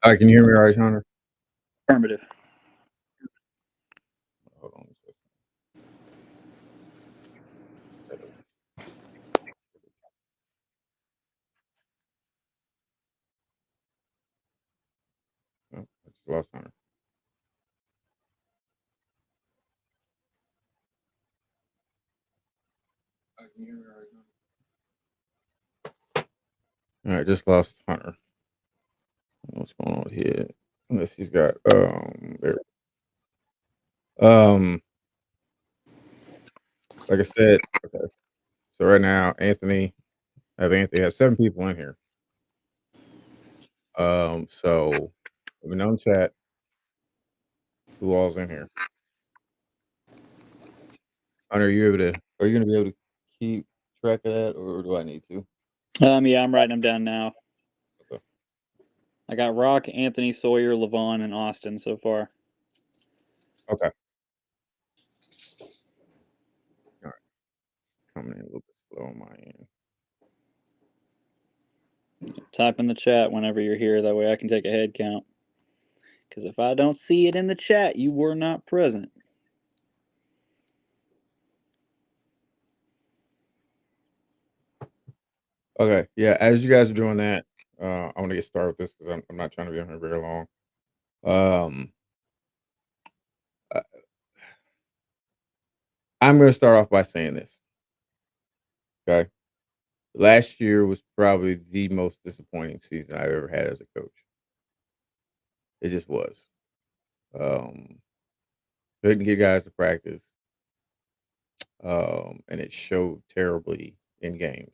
Hi, can you hear me all right, Hunter? Affirmative. Hold on a second. Oh, I just lost Hunter. Hi, can you hear me all right, Hunter? All right, just lost Hunter. What's going on here? Unless he's got there. Um, like I said, okay. So right now, Anthony has 7 people in here. So let me know in chat who all's in here. Hunter, are you gonna be able to keep track of that, or do I need to? Yeah, I'm writing them down now. Okay. I got Rock, Anthony, Sawyer, Levon, and Austin so far. Okay. All right. Coming in a little bit slow on my end. Type in the chat whenever you're here. That way I can take a head count. Because if I don't see it in the chat, you were not present. Okay, yeah. As you guys are doing that, I want to get started with this because I'm not trying to be on here very long. Um, I- I'm going to start off by saying this. Okay, last year was probably the most disappointing season I've ever had as a coach. It just was. Um, couldn't get guys to practice, and it showed terribly in games.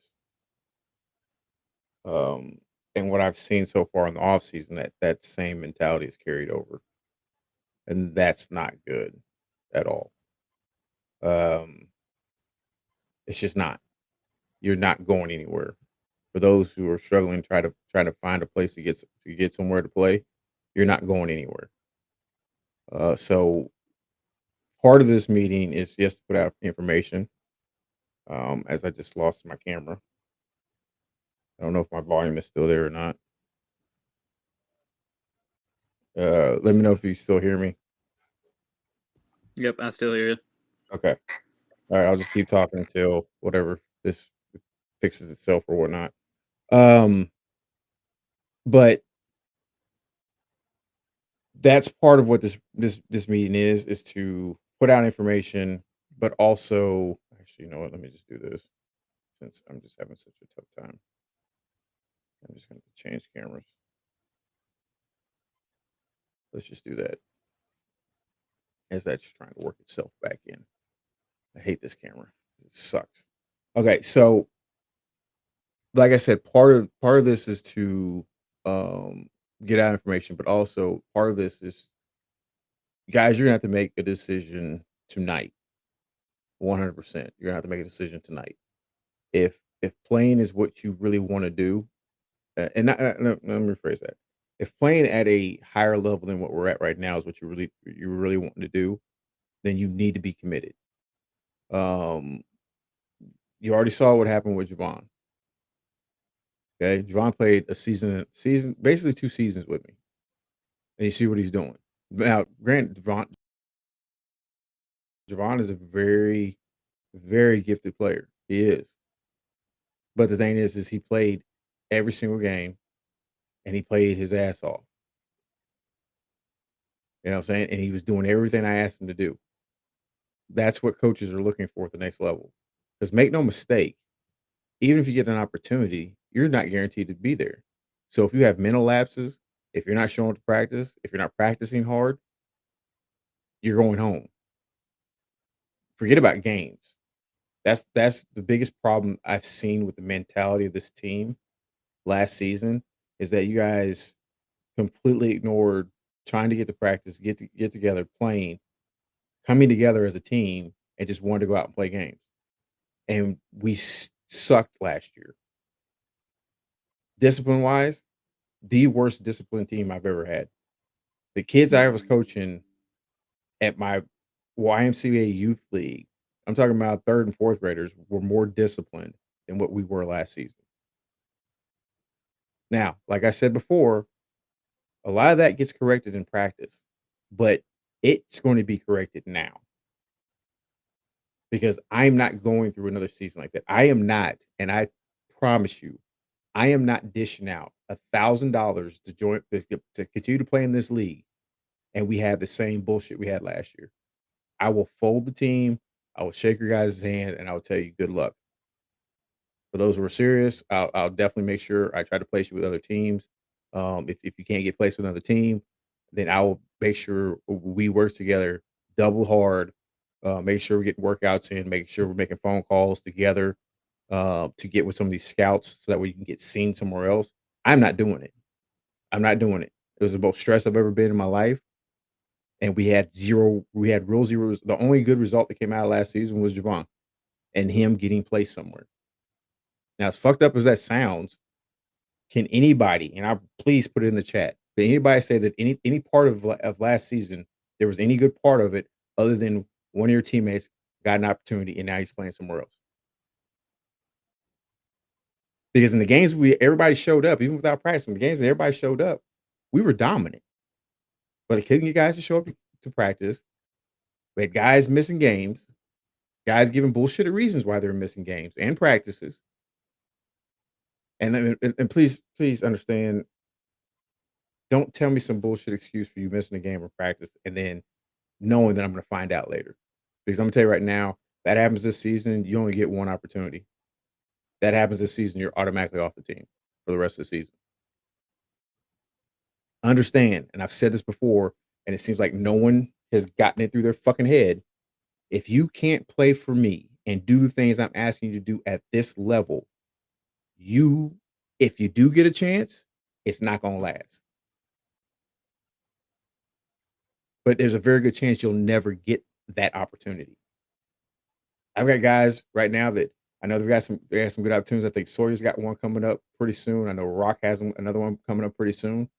Um, and what I've seen so far in the offseason, that same mentality is carried over, and that's not good at all. Um, it's just not. You're not going anywhere. For those who are struggling, try to find a place to get somewhere to play. You're not going anywhere. So part of this meeting is just to put out information. As I just lost my camera, I don't know if my volume is still there or not. Let me know if you still hear me. Yep, I still hear you. Okay. All right. I'll just keep talking until whatever this fixes itself or whatnot. Um, but that's part of what this meeting is to put out information, but also actually, you know what? Let me just do this since I'm just having such a tough time. I'm just going to change cameras. Let's just do that as that's trying to work itself back in. I hate this camera. It sucks. Okay, so like I said, part of this is to um, get out information, but also part of this is guys, you're gonna have to make a decision tonight. 100%. You're gonna have to make a decision tonight. If playing is what you really want to do, and not, let me rephrase that. If playing at a higher level than what we're at right now is what you really want to do, then you need to be committed. Um, you already saw what happened with Javon. Okay, Javon played a season, basically 2 seasons with me, and you see what he's doing. Now, granted, Javon is a very, very gifted player. He is, but the thing is he played every single game, and he played his ass off. You know what I'm saying? And he was doing everything I asked him to do. That's what coaches are looking for at the next level. Because make no mistake, even if you get an opportunity, you're not guaranteed to be there. So if you have mental lapses, if you're not showing up to practice, if you're not practicing hard, you're going home. Forget about games. That's the biggest problem I've seen with the mentality of this team last season is that you guys completely ignored trying to get to practice, get together, playing, coming together as a team, and just wanted to go out and play games. And we sucked last year. Discipline wise, the worst disciplined team I've ever had. The kids I was coaching at my YMCA youth league, I'm talking about third and fourth graders, were more disciplined than what we were last season. Now, like I said before, A lot of that gets corrected in practice, but it's going to be corrected now because I'm not going through another season like that. I am not, and I promise you, I am not dishing out $1,000 to join to continue to play in this league, and we have the same bullshit we had last year. I will fold the team. I will shake your guys' hand, and I will tell you good luck. For those who are serious, I'll definitely make sure I try to place you with other teams. If you can't get placed with another team, then I will make sure we work together double hard. Make sure we get workouts in. Make sure we're making phone calls together to get with some of these scouts so that we can get seen somewhere else. I'm not doing it. I'm not doing it. It was the most stress I've ever been in my life, and we had zero. We had real zeros. The only good result that came out of last season was Javon and him getting placed somewhere. Now, as fucked up as that sounds, can anybody, and I please put it in the chat, did anybody say that any part of last season there was any good part of it other than one of your teammates got an opportunity and now he's playing somewhere else? Because in the games everybody showed up, even without practicing, the games that everybody showed up, we were dominant. But it couldn't get guys to show up to practice. We had guys missing games, guys giving bullshit reasons why they were missing games and practices. And please understand, don't tell me some bullshit excuse for you missing a game or practice and then knowing that I'm gonna find out later. Because I'm gonna tell you right now, that happens this season, you only get one opportunity. That happens this season, you're automatically off the team for the rest of the season. Understand, and I've said this before, and it seems like no one has gotten it through their fucking head. If you can't play for me and do the things I'm asking you to do at this level, you if you do get a chance, it's not gonna last. But there's a very good chance you'll never get that opportunity. I've got guys right now that I know they got some good opportunities. I think Sawyer's got one coming up pretty soon. I know Rock has another one coming up pretty soon.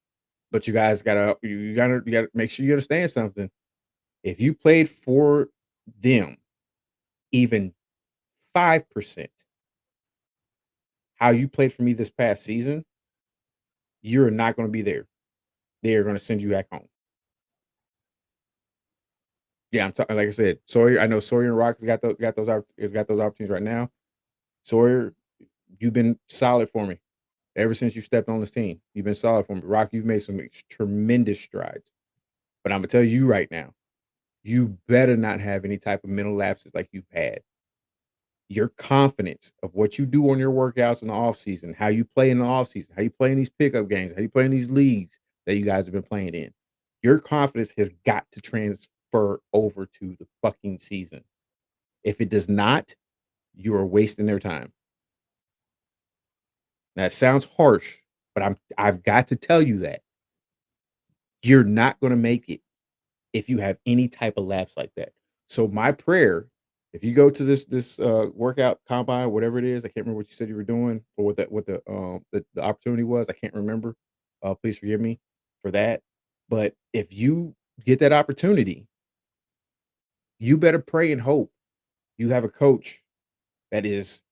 But you guys gotta make sure you understand something. If you played for them even 5% how you played for me this past season, you're not going to be there. They are going to send you back home. Yeah, I'm talking. Like I said, Sawyer. I know Sawyer and Rock has got those opportunities right now. Sawyer, you've been solid for me ever since you stepped on this team. You've been solid for me. Rock, you've made some tremendous strides. But I'm gonna tell you right now, you better not have any type of mental lapses like you've had. Your confidence of what you do on your workouts in the off season, how you play in the off season, how you play in these pickup games, how you play in these leagues that you guys have been playing in. Your confidence has got to transfer over to the fucking season. If it does not, you are wasting their time. That sounds harsh, but I've got to tell you that you're not going to make it if you have any type of lapse like that. So my prayer, if you go to this workout combine, whatever it is, I can't remember what you said you were doing or what the opportunity was. I can't remember. Please forgive me for that. But if you get that opportunity, you better pray and hope you have a coach that is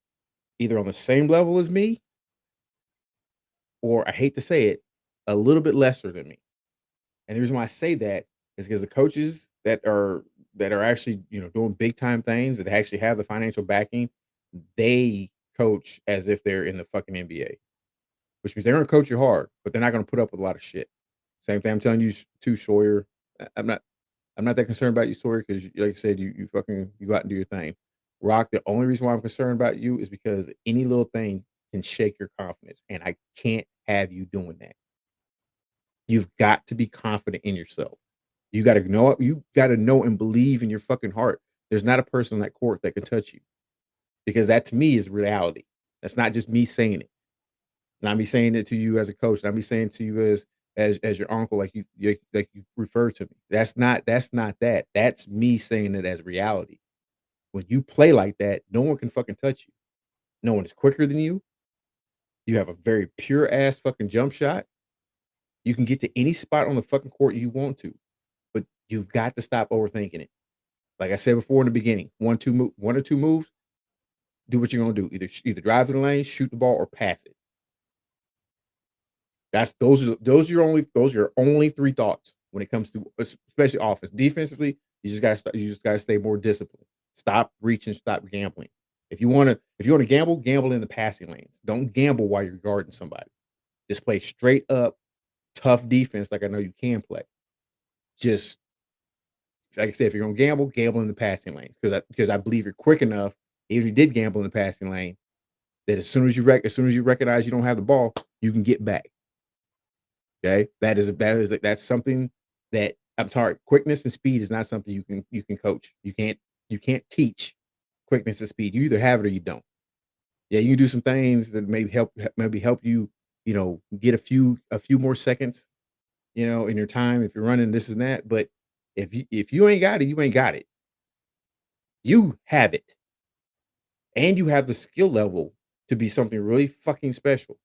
either on the same level as me, or I hate to say it, a little bit lesser than me. And the reason why I say that is because the coaches that are actually, doing big time things that actually have the financial backing, they coach as if they're in the fucking NBA, which means they're gonna coach you hard, but they're not gonna put up with a lot of shit. Same thing I'm telling you too, Sawyer. I'm not that concerned about you, Sawyer, because like I said, you go out and do your thing. Rock, the only reason why I'm concerned about you is because any little thing can shake your confidence, and I can't have you doing that. You've got to be confident in yourself. You gotta know and believe in your fucking heart. There's not a person on that court that can touch you because that to me is reality. That's not just me saying it. It's not me saying it to you as a coach. Not me saying it to you as your uncle, like you refer to me. That's not that. That's me saying it as reality. When you play like that, no one can fucking touch you. No one is quicker than you. You have a very pure ass fucking jump shot. You can get to any spot on the fucking court you want to, but you've got to stop overthinking it. Like I said before in the beginning, one or two moves, do what you're gonna do. Either drive to the lane, shoot the ball, or pass it. Those are your only 3 thoughts when it comes to especially offense. Defensively, you just gotta stay more disciplined. Stop reaching, stop gambling. If you wanna gamble, gamble in the passing lanes. Don't gamble while you're guarding somebody. Just play straight up tough defense like I know you can play. Just like I said, if you're gonna gamble, gamble in the passing lanes because I believe you're quick enough, if you did gamble in the passing lane, that as soon as you recognize you don't have the ball, you can get back. Okay, that's something that I'm sorry. Quickness and speed is not something you can coach. You can't teach quickness and speed. You either have it or you don't. Yeah, you can do some things that maybe help you, get a few more seconds, in your time if you're running this and that. But if you ain't got it, you ain't got it. You have it, and you have the skill level to be something really fucking special.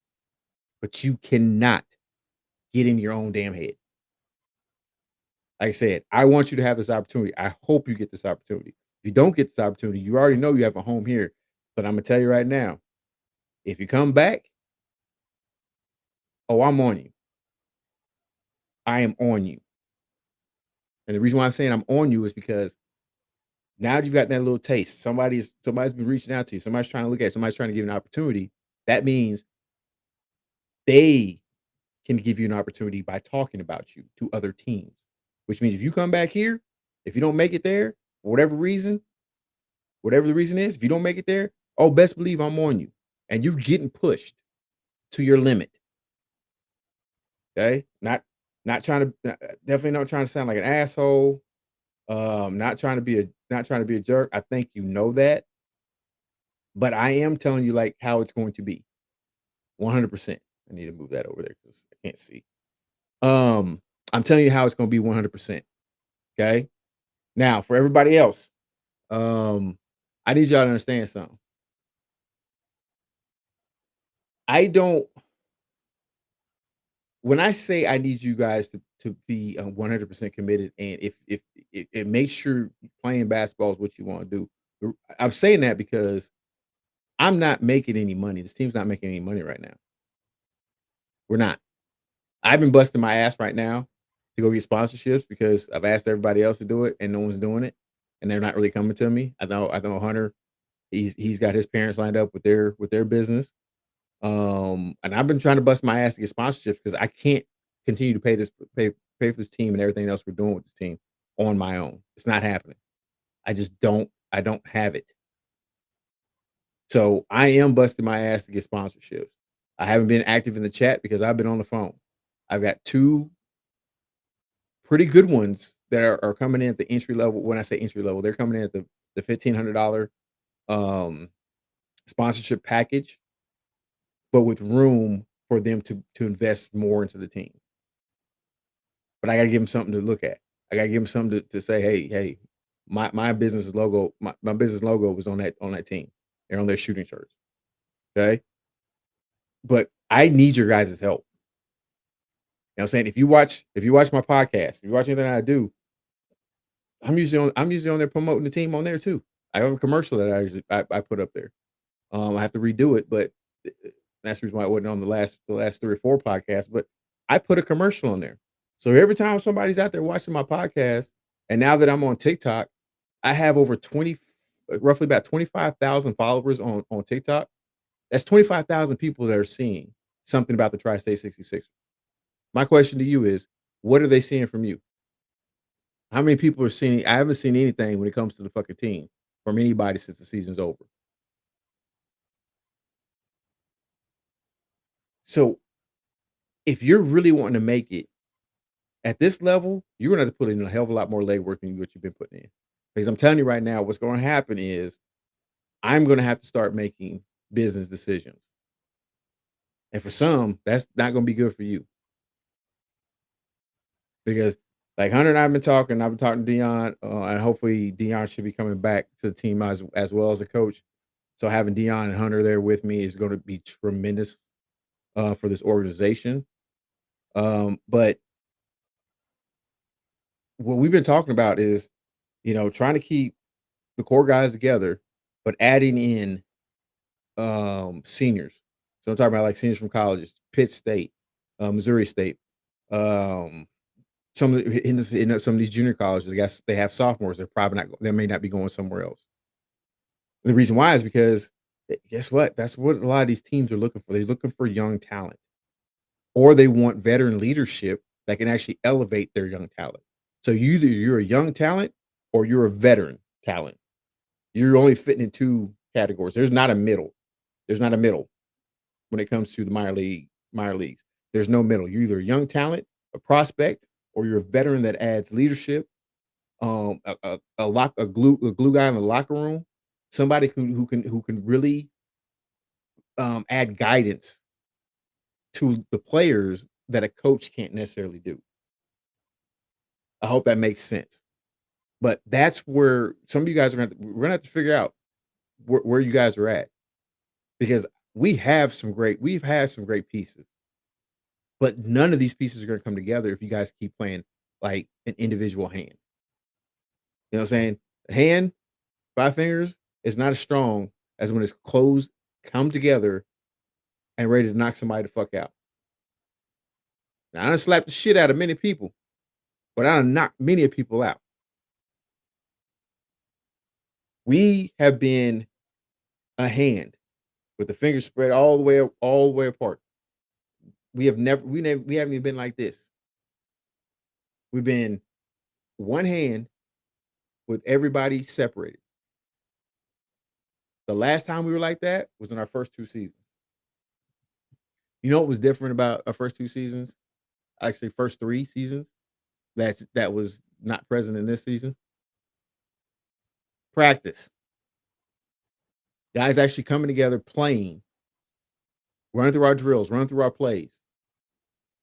But you cannot get in your own damn head. Like I said, I want you to have this opportunity. I hope you get this opportunity. If you don't get this opportunity, you already know you have a home here. But I'm gonna tell you right now, if you come back, oh, I'm on you. I am on you. And the reason why I'm saying I'm on you is because now you've got that little taste. Somebody's been reaching out to you. Somebody's trying to look at you. Somebody's trying to give you an opportunity. That means they can give you an opportunity by talking about you to other teams. Which means if you come back here, if you don't make it there, for whatever the reason is, if you don't make it there, oh, best believe I'm on you. And you're getting pushed to your limit. Okay. Not trying to definitely not trying to sound like an asshole. Not trying to be a jerk. I think you know that, but I am telling you like how it's going to be. 100%. I need to move that over there because I can't see. I'm telling you how it's going to be 100%. Okay. Now for everybody else, I need y'all to understand something. I don't when I say I need you guys to be 100% committed, and if it makes sure playing basketball is what you want to do. I'm saying that because I'm not making any money. This team's not making any money right now. We're not. I've been busting my ass right now to go get sponsorships because I've asked everybody else to do it and no one's doing it, and they're not really coming to me. I know Hunter. He's got his parents lined up with their business. And I've been trying to bust my ass to get sponsorships because I can't continue to pay for this team and everything else we're doing with this team on my own. It's not happening. I don't have it. So I am busting my ass to get sponsorships. I haven't been active in the chat because I've been on the phone. I've got two pretty good ones that are coming in at the entry level. When I say entry level, they're coming in at the $1,500 um sponsorship package, but with room for them to invest more into the team. But I gotta give them something to look at. I gotta give them something to say, hey, my business logo was on that team. They're on their shooting shirts. Okay. But I need your guys' help. You know what I'm saying? If you watch my podcast, if you watch anything I do, I'm usually on there promoting the team on there too. I have a commercial that I put up there. I have to redo it, but that's the reason why it wasn't on the last 3 or 4 podcasts. But I put a commercial on there. So every time somebody's out there watching my podcast, and now that I'm on TikTok, I have over 20, roughly about 25,000 followers on TikTok. That's 25,000 people that are seeing something about the Tri-State 66. My question to you is, what are they seeing from you? How many people are seeing? I haven't seen anything when it comes to the fucking team from anybody since the season's over. So if you're really wanting to make it at this level, you're gonna have to put in a hell of a lot more legwork than what you've been putting in. Because I'm telling you right now, what's going to happen is I'm gonna have to start making business decisions, and for some, that's not gonna be good for you because, like Hunter and I've been talking. I've been talking to Dion, and hopefully Dion should be coming back to the team as well as a coach. So having Dion and Hunter there with me is going to be tremendous for this organization. But what we've been talking about is, trying to keep the core guys together, but adding in seniors. So I'm talking about like seniors from colleges, Pitt State. Missouri State. Um, some of some of these junior colleges, I guess they have sophomores. They're probably not. They may not be going somewhere else. The reason why is because guess what? That's what a lot of these teams are looking for. They're looking for young talent, or they want veteran leadership that can actually elevate their young talent. So you're a young talent or you're a veteran talent. You're only fitting in two categories. There's not a middle. There's not a middle when it comes to the minor leagues. There's no middle. You're either a young talent, a prospect, or you're a veteran that adds leadership, a glue guy in the locker room, somebody who can really add guidance to the players that a coach can't necessarily do. I hope that makes sense. But that's where some of you guys we're gonna have to figure out where you guys are at because we've had some great pieces, but none of these pieces are gonna come together if you guys keep playing like an individual hand. You know what I'm saying? A hand, five fingers is not as strong as when it's closed, come together, and ready to knock somebody the fuck out. Now, I done slapped the shit out of many people, but I done knocked many of people out. We have been a hand with the fingers spread all the way apart. We haven't even been like this. We've been one hand with everybody separated. The last time we were like that was in our first 2 seasons. You know what was different about our first 2 seasons? Actually, first 3 seasons that was not present in this season? Practice. Guys actually coming together, playing, running through our drills, running through our plays,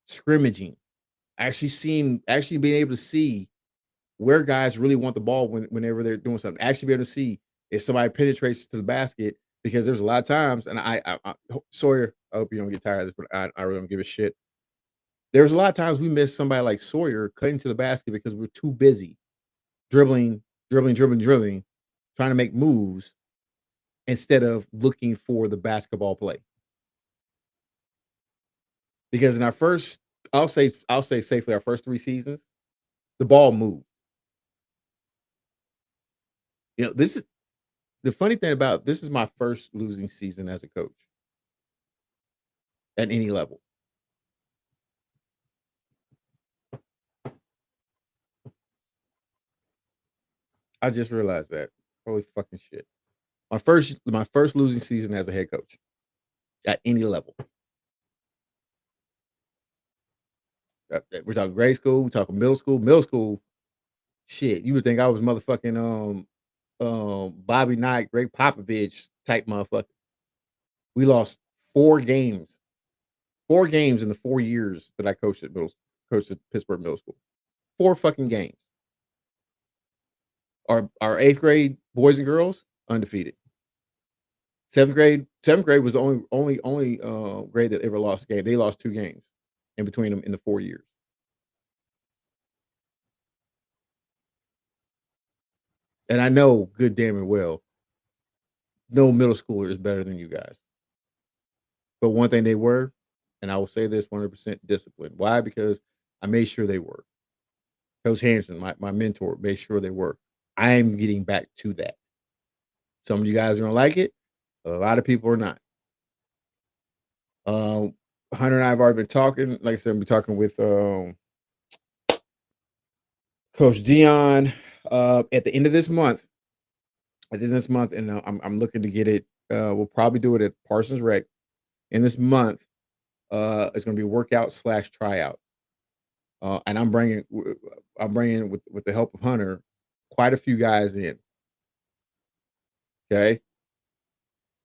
scrimmaging, actually being able to see where guys really want the ball whenever they're doing something. Actually be able to see if somebody penetrates to the basket because there's a lot of times, and Sawyer, I hope you don't get tired of this, but I really don't give a shit. There's a lot of times we miss somebody like Sawyer cutting to the basket because we're too busy dribbling, dribbling, trying to make moves instead of looking for the basketball play. Because in our first, I'll say safely our first 3 seasons, the ball moved. This is the funny thing about this is my first losing season as a coach at any level. I just realized that. Holy fucking shit. My first losing season as a head coach at any level. We're talking grade school, we're talking middle school. Middle school, shit. You would think I was motherfucking Bobby Knight, Greg Popovich type motherfucker. We lost 4 games. 4 games in the 4 years that I coached at Pittsburgh Middle School. 4 fucking games. Our eighth grade boys and girls undefeated. Seventh grade was the only grade that ever lost a game. They lost 2 games in between them in the 4 years. And I know good damn and well, no middle schooler is better than you guys. But one thing they were, and I will say this 100% disciplined. Why? Because I made sure they were. Coach Hanson, my mentor, made sure they were. I am getting back to that. Some of you guys are gonna like it. A lot of people are not. Um, Hunter and I have already been talking. Like I said, I've been talking with Coach Dion at the end of this month. At the end of this month, and I'm looking to get it. We'll probably do it at Parsons Rec in this month. It's going to be workout slash tryout, and I'm bringing with the help of Hunter quite a few guys in. Okay,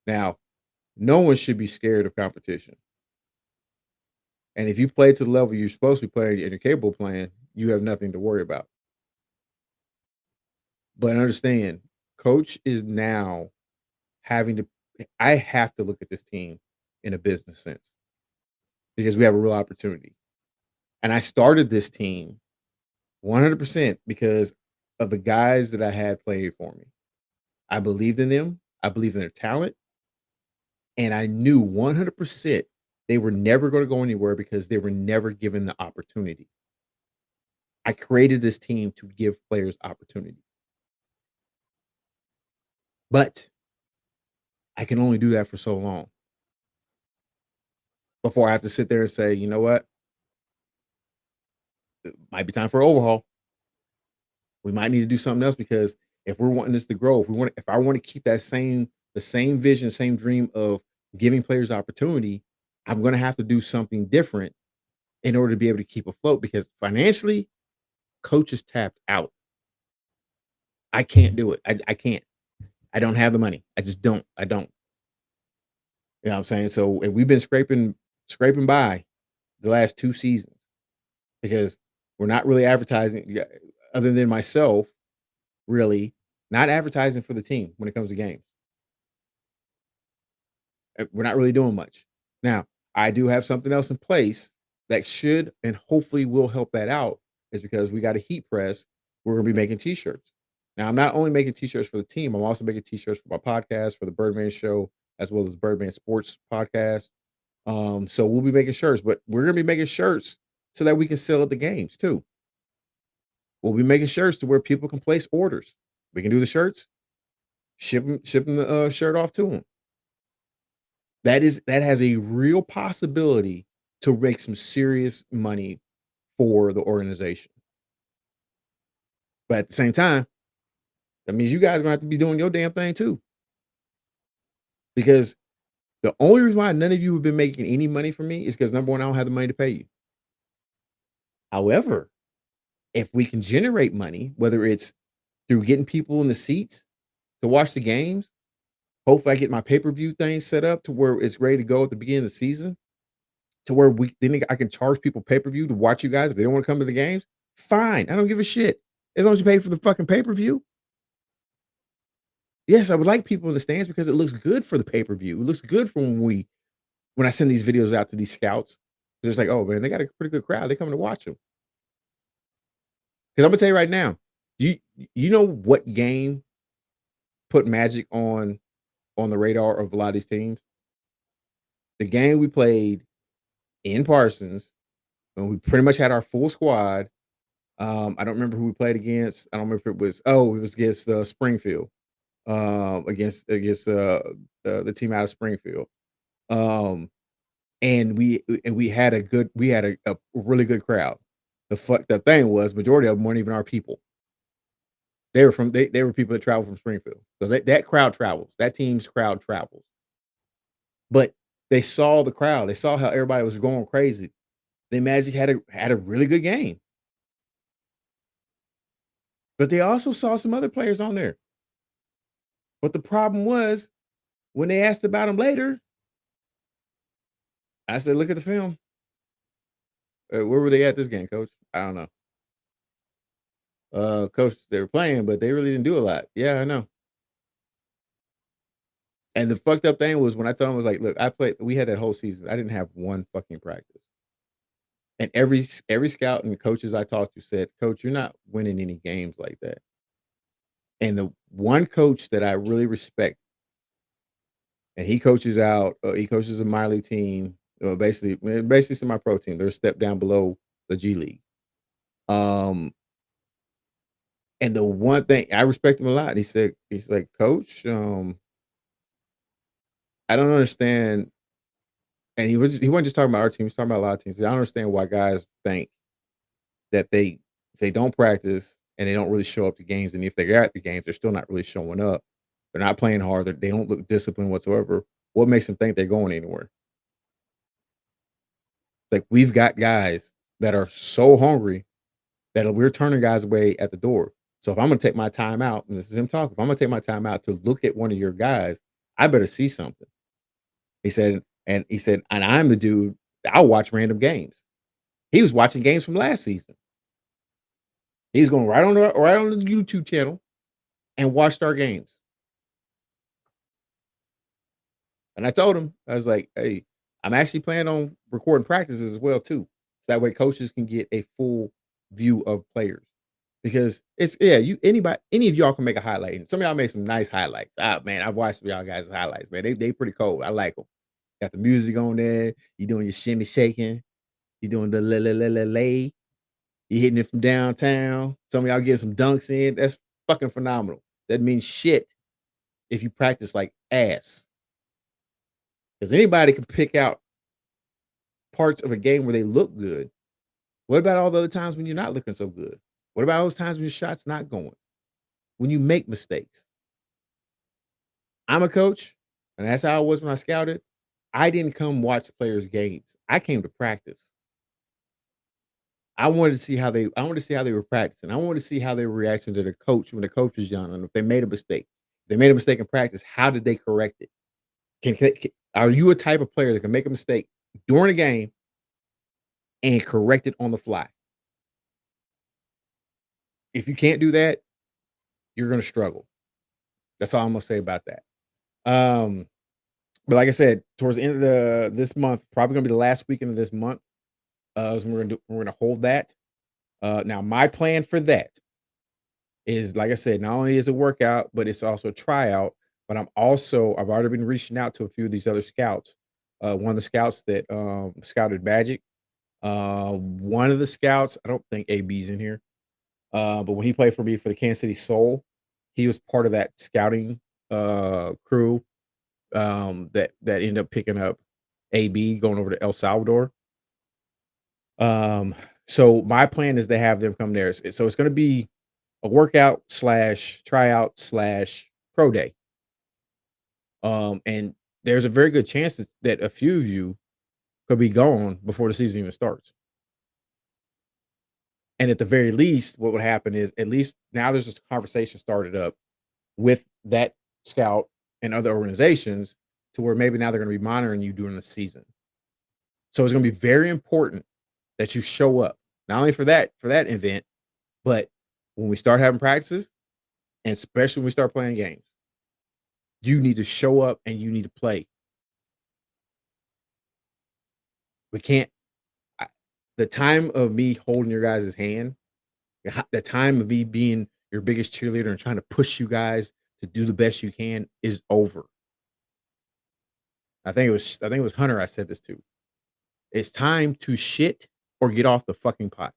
now no one should be scared of competition, and if you play to the level you're supposed to be playing and you're capable of playing, you have nothing to worry about. But understand, coach is now having to. I have to look at this team in a business sense because we have a real opportunity. And I started this team 100% because of the guys that I had playing for me. I believed in them. I believed in their talent. And I knew 100% they were never gonna go anywhere because they were never given the opportunity. I created this team to give players opportunity, but I can only do that for so long before I have to sit there and say, "You know what? It might be time for overhaul. We might need to do something else because if we're wanting this to grow, if I want to keep the same vision, same dream of giving players opportunity, I'm gonna have to do something different in order to be able to keep afloat because financially, coach is tapped out. I can't do it. I can't. I don't have the money. I just don't. I don't. You know what I'm saying? So if we've been scraping by the last 2 seasons because we're not really advertising other than myself, really, not advertising for the team when it comes to games. We're not really doing much. Now, I do have something else in place that should and hopefully will help that out is because we got a heat press. We're gonna be making t-shirts. Now, I'm not only making t-shirts for the team, I'm also making t-shirts for my podcast, for the Birdman Show, as well as Birdman Sports podcast. So we'll be making shirts, but we're gonna be making shirts so that we can sell at the games too. We'll be making shirts to where people can place orders. We can do the shirts, ship them the shirt off to them. That has a real possibility to make some serious money for the organization. But at the same time, that means you guys are gonna have to be doing your damn thing too. Because the only reason why none of you have been making any money from me is because number one, I don't have the money to pay you. However, if we can generate money, whether it's through getting people in the seats to watch the games, hopefully I get my pay-per-view thing set up to where it's ready to go at the beginning of the season. To where we then I can charge people pay-per-view to watch you guys if they don't wanna come to the games, fine, I don't give a shit. As long as you pay for the fucking pay-per-view. Yes, I would like people in the stands because it looks good for the pay-per-view. It looks good for when I send these videos out to these scouts. 'Cause it's like, "Oh, man, they got a pretty good crowd. They coming to watch them. 'Cause Imma tell you right now, you you know what game put Magic on the radar of a lot of these teams? The game we played in Parsons when we pretty much had our full squad. I don't remember who we played against. I don't remember if it was against Springfield, against the team out of Springfield. Um, and we had a really good crowd. The fucked up thing was majority of them weren't even our people. They were people that traveled from Springfield. So that crowd travels. That team's crowd travels. But they saw the crowd. They saw how everybody was going crazy. The Magic had a really good game. But they also saw some other players on there. But the problem was when they asked about him later, I said, "Look at the film. Where were they at this game, coach?" "I don't know." Coach, they were playing, but they really didn't do a lot." "Yeah, I know." And the fucked up thing was when I told him, I was like, "Look, I played we had that whole season. I didn't have one fucking practice." And every scout and coaches I talked to said, "Coach, you're not winning any games like that." And the one coach that I really respect, and he coaches a minor league team, basically semi-pro team. They're a step down below the G League. Um, and the one thing I respect him a lot, he's like, "Coach, I don't understand." And he wasn't just talking about our team, he's talking about a lot of teams. "I don't understand why guys think that if they don't practice and they don't really show up to games, and if they're at the games, they're still not really showing up. They're not playing hard. They don't look disciplined whatsoever. What makes them think they're going anywhere?" Like, we've got guys that are so hungry that we're turning guys away at the door. So if I'm gonna take my time out, and this is him talking, if I'm gonna take my time out to look at one of your guys, I better see something. He said, and I'm the dude, I'll watch random games. He was watching games from last season. He's going right on the YouTube channel and watched our games. And I told him, I was like, "Hey, I'm actually planning on recording practices as well too. So that way coaches can get a full view of players." Because it's yeah, any of y'all can make a highlight. And some of y'all made some nice highlights. Ah man, I've watched some of y'all guys' highlights, man. They pretty cold. I like them. Got the music on there. You doing your shimmy shaking. You doing the lay. You hitting it from downtown. Some of y'all getting some dunks in. That's fucking phenomenal. That means shit if you practice like ass. Because anybody can pick out parts of a game where they look good. What about all the other times when you're not looking so good? What about all those times when your shot's not going? When you make mistakes? I'm a coach, and that's how I was when I scouted. I didn't come watch players' games. I came to practice. I wanted to see how they were practicing. I wanted to see how they were reacting to the coach when the coach was yelling, and if they made a mistake. If they made a mistake in practice, how did they correct it? Are you a type of player that can make a mistake during a game and correct it on the fly? If you can't do that, you're gonna struggle. That's all I'm gonna say about that. Um, but like I said, towards the end of this month, probably gonna be the last weekend of this month. Is we're gonna hold that. Now my plan for that is, like I said, not only is a workout, but it's also a tryout. But I've already been reaching out to a few of these other scouts. One of the scouts that scouted Magic. One of the scouts, I don't think AB's in here. But when he played for me for the Kansas City Soul, he was part of that scouting crew that ended up picking up AB going over to El Salvador. So my plan is to have them come there. So it's going to be a workout slash tryout slash pro day. And there's a very good chance that a few of you could be gone before the season even starts. And at the very least, what would happen is at least now there's this conversation started up with that scout and other organizations to where maybe now they're going to be monitoring you during the season. So it's going to be very important that you show up, not only for that event, but when we start having practices, and especially when we start playing games, you need to show up and you need to play. We can't. The time of me holding your guys' hand, the time of me being your biggest cheerleader and trying to push you guys to do the best you can is over. I think it was Hunter I said this to. It's time to shit or get off the fucking pot.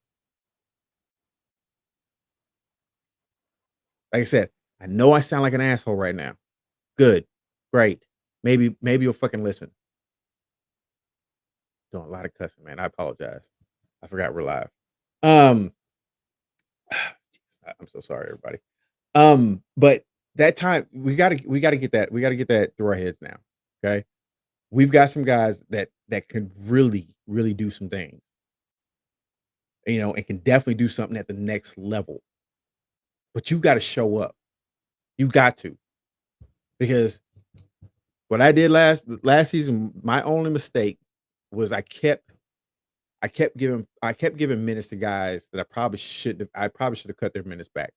Like I said, I know I sound like an asshole right now. Good. Great. Maybe you'll fucking listen. Doing a lot of cussing, man. I apologize. I forgot we're live. I'm so sorry, everybody. But that time we gotta get that through our heads now. Okay. We've got some guys that can really, really do some things, and can definitely do something at the next level. But you got to show up. You got to, because what I did last season, my only mistake was I kept giving minutes to guys that I probably should have cut their minutes back.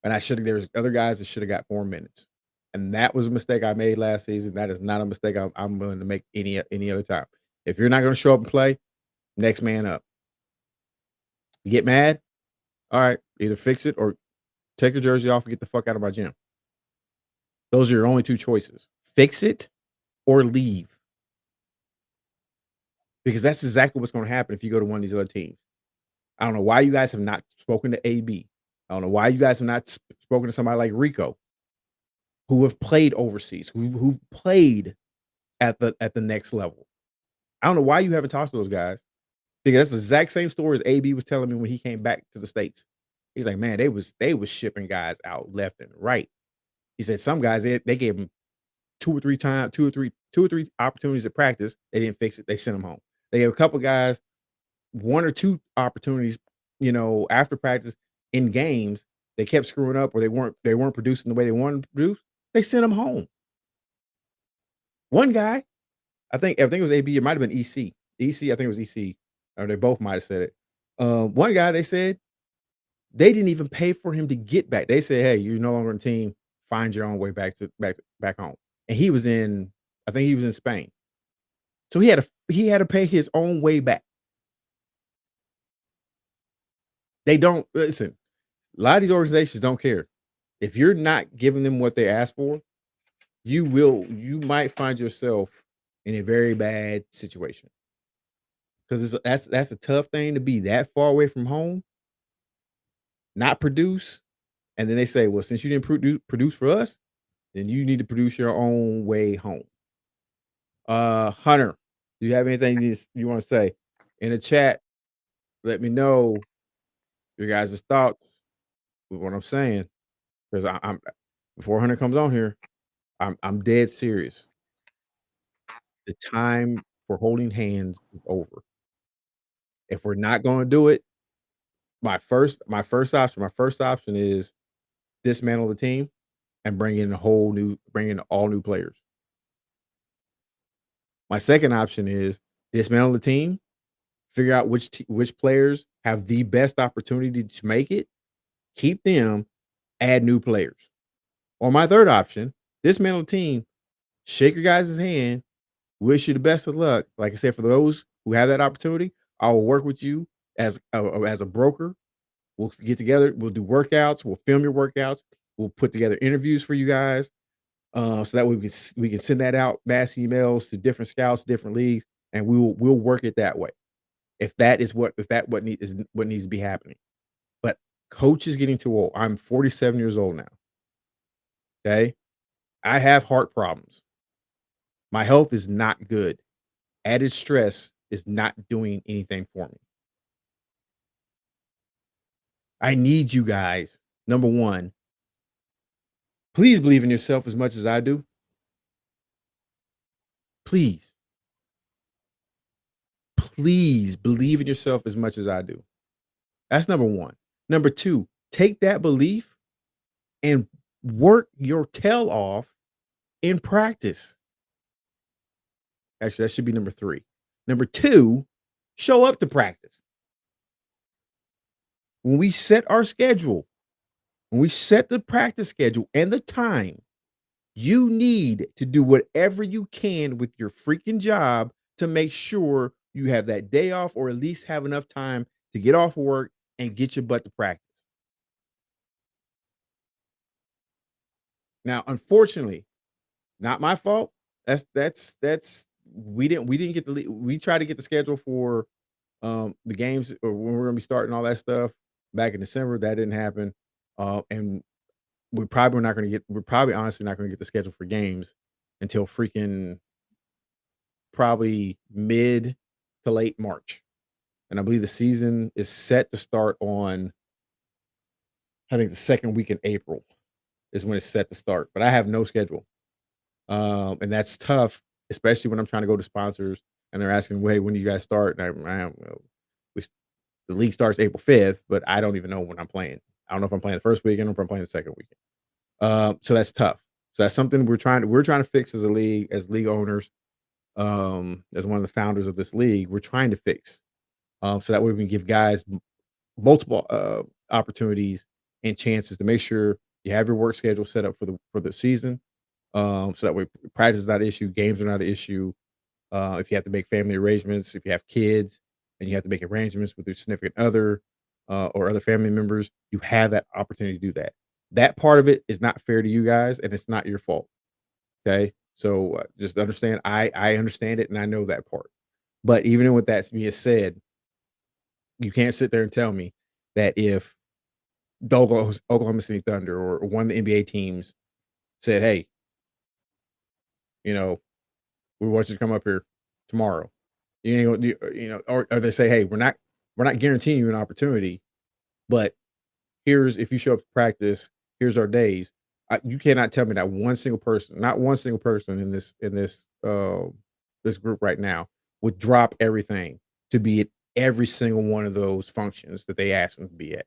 And there was other guys that should have got more minutes. And that was a mistake I made last season. That is not a mistake I'm willing to make any other time. If you're not going to show up and play, next man up. You get mad? All right, either fix it or take your jersey off and get the fuck out of my gym. Those are your only two choices. Fix it or leave. Because that's exactly what's going to happen if you go to one of these other teams. I don't know why you guys have not spoken to AB. I don't know why you guys have not spoken to somebody like Rico, who have played overseas, who've played at the next level. I don't know why you haven't talked to those guys, because that's the exact same story as AB was telling me when he came back to the States. He's like, man, they was shipping guys out left and right. He said some guys they gave him two or three opportunities at practice. They didn't fix it. They sent them home. They gave a couple guys one or two opportunities, after practice in games. They kept screwing up, or they weren't producing the way they wanted to produce. They sent them home. One guy, I think it was AB. It might have been EC. EC, I think it was EC, or they both might have said it. One guy, they said they didn't even pay for him to get back. They said, "Hey, you're no longer on the team. Find your own way back home." And I think he was in Spain, so he had to pay his own way back. They don't listen. A lot of these organizations don't care. If you're not giving them what they ask for, you might find yourself in a very bad situation. Because that's a tough thing to be that far away from home, not produce, and then they say, "Well, since you didn't produce for us, then you need to produce your own way home." Hunter, do you have anything you want to say in the chat? Let me know your guys' thoughts with what I'm saying, because I'm before Hunter comes on here, I'm dead serious. The time for holding hands is over. If we're not going to do it, my first option is dismantle the team and bring in all new players. My second option is dismantle the team, figure out which players have the best opportunity to make it, keep them, add new players. Or my third option, dismantle the team, shake your guys' hand, wish you the best of luck. Like I said, for those who have that opportunity, I will work with you as a broker. We'll get together, we'll do workouts, we'll film your workouts, we'll put together interviews for you guys. So that way we can send that out mass emails to different scouts, different leagues, and we'll work it that way. If that what is what needs to be happening. But coach is getting too old. I'm 47 years old now. Okay. I have heart problems. My health is not good. Added stress is not doing anything for me. I need you guys. Number one, please believe in yourself as much as I do. Please, please believe in yourself as much as I do. That's number one. Number two, take that belief and work your tail off in practice. Actually, that should be number three. Number two, show up to practice. When we set our schedule, when we set the practice schedule and the time, you need to do whatever you can with your freaking job to make sure you have that day off or at least have enough time to get off work and get your butt to practice. Now, unfortunately, not my fault. That's we didn't get we tried to get the schedule for the games or when we're gonna be starting all that stuff back in December. That didn't happen. And we're probably honestly not gonna get the schedule for games until freaking probably mid to late March. And I believe the season is set to start on I think the second week in April is when it's set to start. But I have no schedule. And that's tough, especially when I'm trying to go to sponsors and they're asking, "Wait, when do you guys start?" And well, we, the league starts April 5th, but I don't even know when I'm playing. I don't know if I'm playing the first weekend or if I'm playing the second weekend. So that's tough. So that's something we're trying to fix as a league, as league owners, as one of the founders of this league. We're trying to fix, so that way we can give guys multiple opportunities and chances to make sure you have your work schedule set up for the season. So that way practice is not an issue, games are not an issue. If you have to make family arrangements, if you have kids and you have to make arrangements with your significant other or other family members, you have that opportunity to do that. That part of it is not fair to you guys, and it's not your fault. Okay, so just understand. I understand it, and I know that part. But even with that being said, you can't sit there and tell me that if the Oklahoma City Thunder or one of the NBA teams said, "Hey, you know, we want you to come up here tomorrow," you ain't gonna or they say, "Hey, we're not guaranteeing you an opportunity, but here's if you show up to practice, here's our days." You cannot tell me that one single person, not one single person in this group right now would drop everything to be at every single one of those functions that they ask them to be at.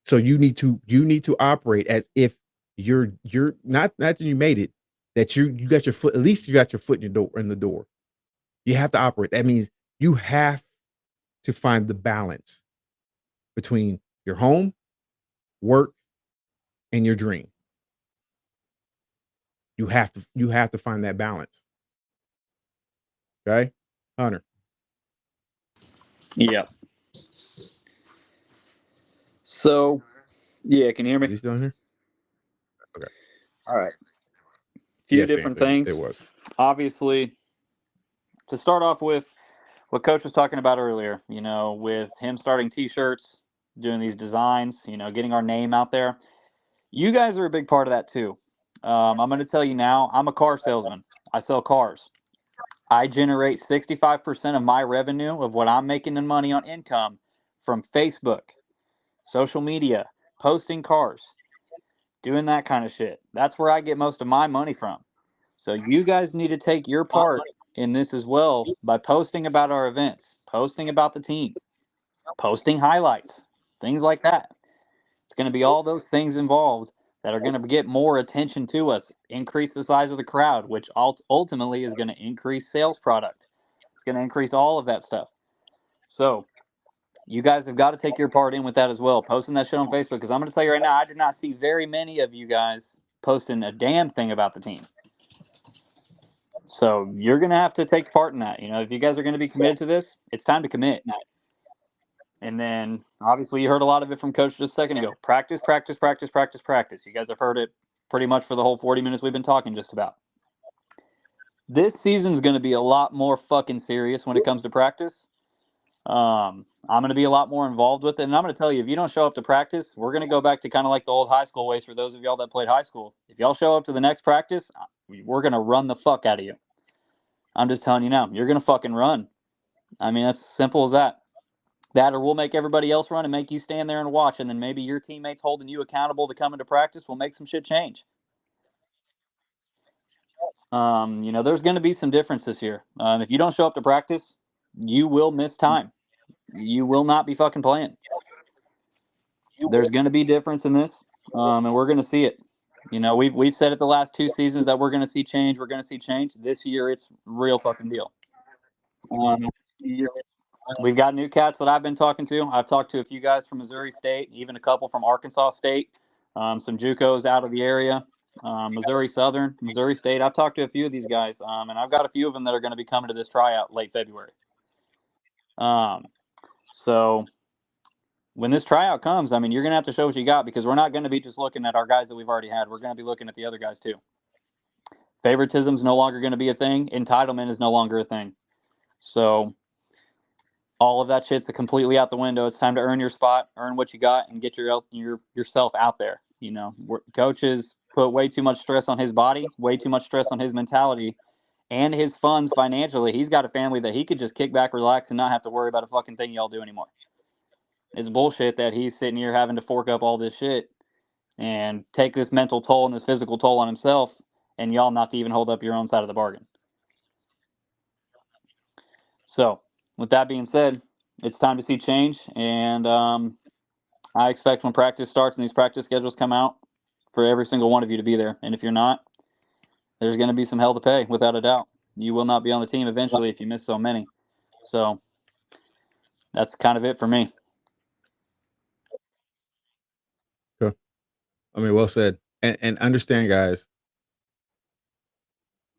So you need to operate as if you're not that you made it, that you got your foot, at least you got your foot in the door. You have to operate. That means you have to find the balance between your home, work, and your dream. You have to find that balance. Okay? Hunter, Yeah. So, yeah, can you hear is me? he still in here? Okay. All right. few Yeah, same different thing. things. It was. Obviously, to start off with, what Coach was talking about earlier, with him starting T-shirts, doing these designs, getting our name out there. You guys are a big part of that too. I'm going to tell you now, I'm a car salesman. I sell cars. I generate 65% of my revenue of what I'm making in money on income from Facebook, social media, posting cars, doing that kind of shit. That's where I get most of my money from. So you guys need to take your part in this as well by posting about our events, posting about the team, posting highlights, things like that. It's going to be all those things involved that are going to get more attention to us, increase the size of the crowd, which ultimately is going to increase sales product. It's going to increase all of that stuff. So you guys have got to take your part in with that as well, posting that shit on Facebook, because I'm going to tell you right now, I did not see very many of you guys posting a damn thing about the team. So you're going to have to take part in that. If you guys are going to be committed to this, it's time to commit. And then obviously you heard a lot of it from Coach just a second ago. Practice, practice, practice, practice, practice. You guys have heard it pretty much for the whole 40 minutes we've been talking just about. This season's going to be a lot more fucking serious when it comes to practice. I'm going to be a lot more involved with it. And I'm going to tell you, if you don't show up to practice, we're going to go back to kind of like the old high school ways for those of y'all that played high school. If y'all show up to the next practice, we're going to run the fuck out of you. I'm just telling you now, you're going to fucking run. I mean, that's simple as that. That, or we'll make everybody else run and make you stand there and watch, and then maybe your teammates holding you accountable to come into practice will make some shit change. There's going to be some difference this year. If you don't show up to practice, you will miss time. You will not be fucking playing. There's going to be difference in this, and we're going to see it. We've said it the last 2 seasons that we're going to see change. We're going to see change. This year, it's real fucking deal. We've got new cats that I've been talking to. I've talked to a few guys from Missouri State, even a couple from Arkansas State, some JUCOs out of the area, Missouri Southern, Missouri State. I've talked to a few of these guys, and I've got a few of them that are going to be coming to this tryout late February. So when this tryout comes, you're going to have to show what you got, because we're not going to be just looking at our guys that we've already had. We're going to be looking at the other guys too. Favoritism is no longer going to be a thing. Entitlement is no longer a thing. So all of that shit's completely out the window. It's time to earn your spot, earn what you got, and get yourself out there. Coaches put way too much stress on his body, way too much stress on his mentality, and his funds financially. He's got a family that he could just kick back, relax, and not have to worry about a fucking thing y'all do anymore. It's bullshit that he's sitting here having to fork up all this shit and take this mental toll and this physical toll on himself, and y'all not to even hold up your own side of the bargain. So, with that being said, it's time to see change, and I expect when practice starts and these practice schedules come out, for every single one of you to be there. And if you're not, there's going to be some hell to pay, without a doubt. You will not be on the team eventually if you miss so many. So that's kind of it for me. Cool. Well said. And understand, guys,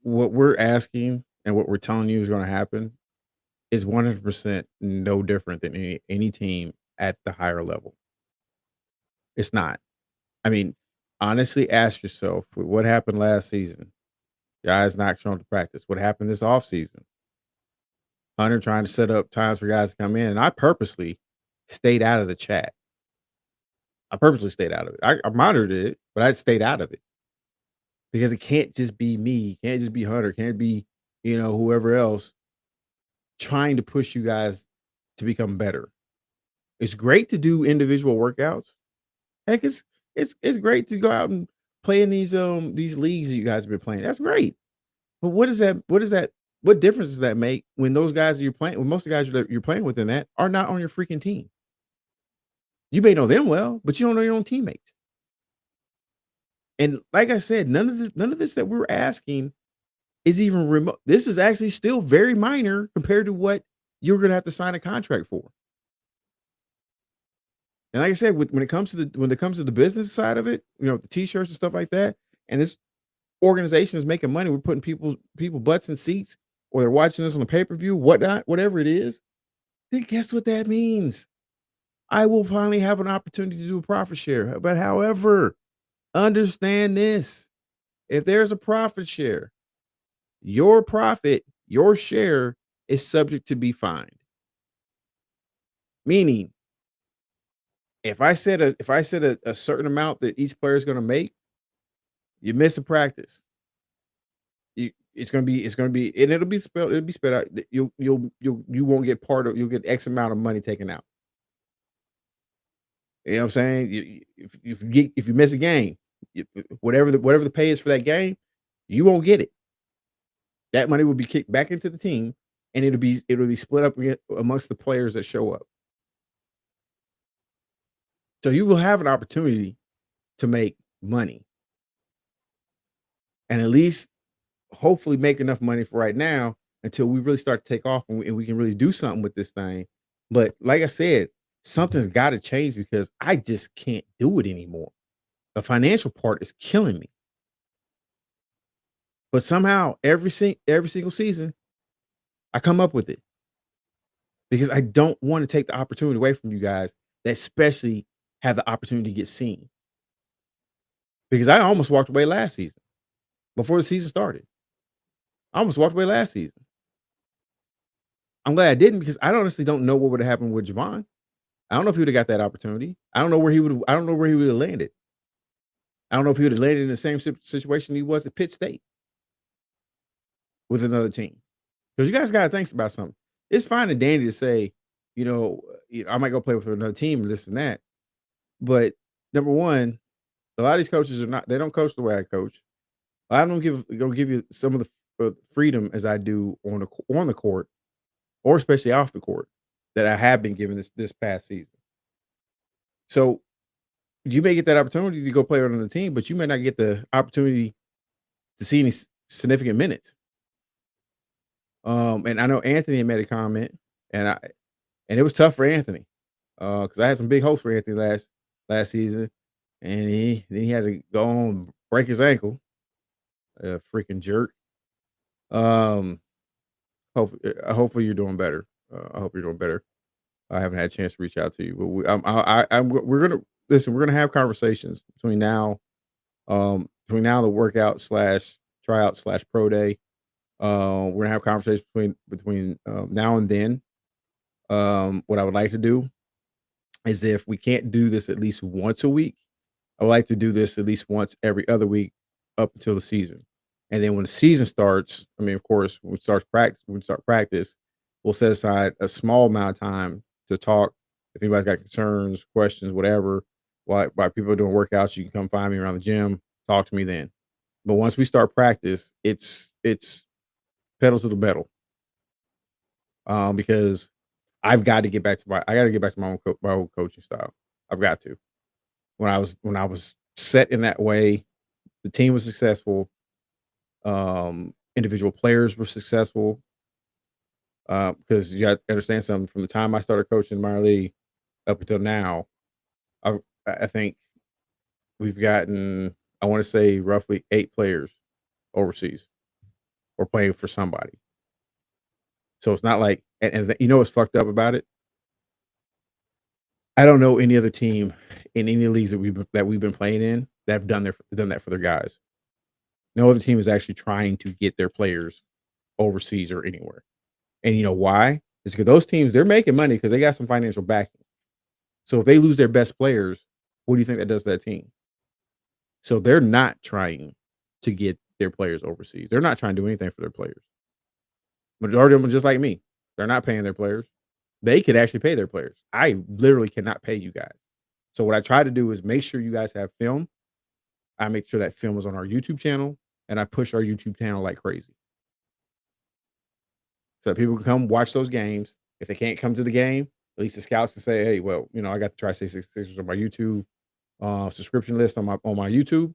what we're asking and what we're telling you is going to happen is 100% no different than any team at the higher level. It's not. Honestly, ask yourself, what happened last season? Guys not showing up to practice. What happened this offseason? Hunter trying to set up times for guys to come in, and I purposely stayed out of the chat. I purposely stayed out of it. I monitored it, but I stayed out of it because it can't just be me. It can't just be Hunter. It can't be, whoever else trying to push you guys to become better. It's great to do individual workouts. Heck, it's great to go out and play in these leagues that you guys have been playing. That's great. But what difference does that make when those guys you're playing, when most of the guys that you're playing with in that are not on your freaking team? You may know them well, but you don't know your own teammates. And like I said, none of this that we're asking is even remote. This is actually still very minor compared to what you're going to have to sign a contract for. And like I said, when it comes to the business side of it, the T-shirts and stuff like that, and this organization is making money, we're putting people butts in seats, or they're watching this on the pay-per-view, whatnot, whatever it is, then guess what that means? I will finally have an opportunity to do a profit share. But however, understand this. if there's a profit share, your profit, your share is subject to be fined. Meaning, if I set a certain amount that each player is going to make, you miss a practice. It's gonna be, and it'll be spelled out. You won't get you'll get X amount of money taken out. You know what I'm saying? If you miss a game, whatever the pay is for that game, you won't get it. That money will be kicked back into the team, and it'll be split up amongst the players that show up. So you will have an opportunity to make money, and at least hopefully make enough money for right now until we really start to take off and we can really do something with this thing. But like I said, something's got to change because I just can't do it anymore. The financial part is killing me. But somehow every single season, I come up with it because I don't want to take the opportunity away from you guys that especially have the opportunity to get seen. Because I almost walked away last season before the season started. I almost walked away last season. I'm glad I didn't because I honestly don't know what would have happened with Javon. I don't know if he would have got that opportunity. I don't know where he would have landed. I don't know if he would have landed in the same situation he was at Pitt State with another team. Because you guys got to think about something. It's fine and dandy to say, I might go play with another team, this and that. But number one, a lot of these coaches they don't coach the way I coach. I don't give you some of the freedom as I do on the court, or especially off the court, that I have been given this past season. So you may get that opportunity to go play on the team, but you may not get the opportunity to see any significant minutes. And I know Anthony had made a comment, and it was tough for Anthony because I had some big hopes for Anthony last season, and he had to go on break his ankle, a freaking jerk. Um, hopefully you're doing better. I hope you're doing better. I haven't had a chance to reach out to you, but we're gonna listen. We're gonna have conversations between now the workout slash tryout slash pro day. We're gonna have conversations between now and then. What I would like to do is if we can't do this at least once a week, I would like to do this at least once every other week up until the season. And then when the season starts, I mean, of course, when we start practice, we'll set aside a small amount of time to talk. If anybody's got concerns, questions, whatever, while people are doing workouts, you can come find me around the gym, talk to me then. But once we start practice, it's pedal to the metal. Because I got to get back to my old coaching style. I've got to. When I was set in that way, the team was successful. Individual players were successful. Because you got to understand something. From the time I started coaching minor league up until now, I I think we've gotten, I want to say, roughly 8 players overseas or playing for somebody. So it's not like, you know what's fucked up about it? I don't know any other team in any leagues that we've been playing in that have done that for their guys. No other team is actually trying to get their players overseas or anywhere. And you know why? It's because those teams, they're making money because they got some financial backing. So if they lose their best players, what do you think that does to that team? So they're not trying to get their players overseas. They're not trying to do anything for their players. Majority of them are just like me. They're not paying their players. They could actually pay their players. I literally cannot pay you guys. So what I try to do is make sure you guys have film. I make sure that film is on our YouTube channel, and I push our YouTube channel like crazy. So that people can come watch those games. If they can't come to the game, at least the scouts can say, "Hey, well, I got the Tri-State Sixers on my YouTube subscription list on my YouTube.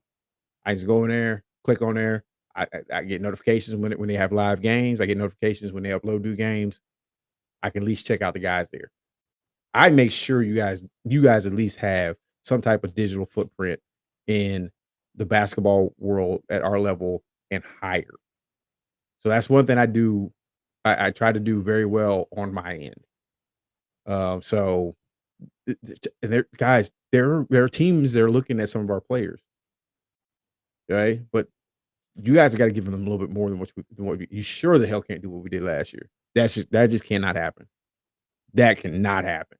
I just go in there, click on there. I get notifications when they have live games. I get notifications when they upload new games. I can at least check out the guys there. I make sure you guys at least have some type of digital footprint in the basketball world at our level and higher. So that's one thing I do. I try to do very well on my end. So and guys, there are teams that are looking at some of our players. Okay, but You guys got to give them a little bit more than what you sure the hell can't do what we did last year. That just cannot happen. That cannot happen.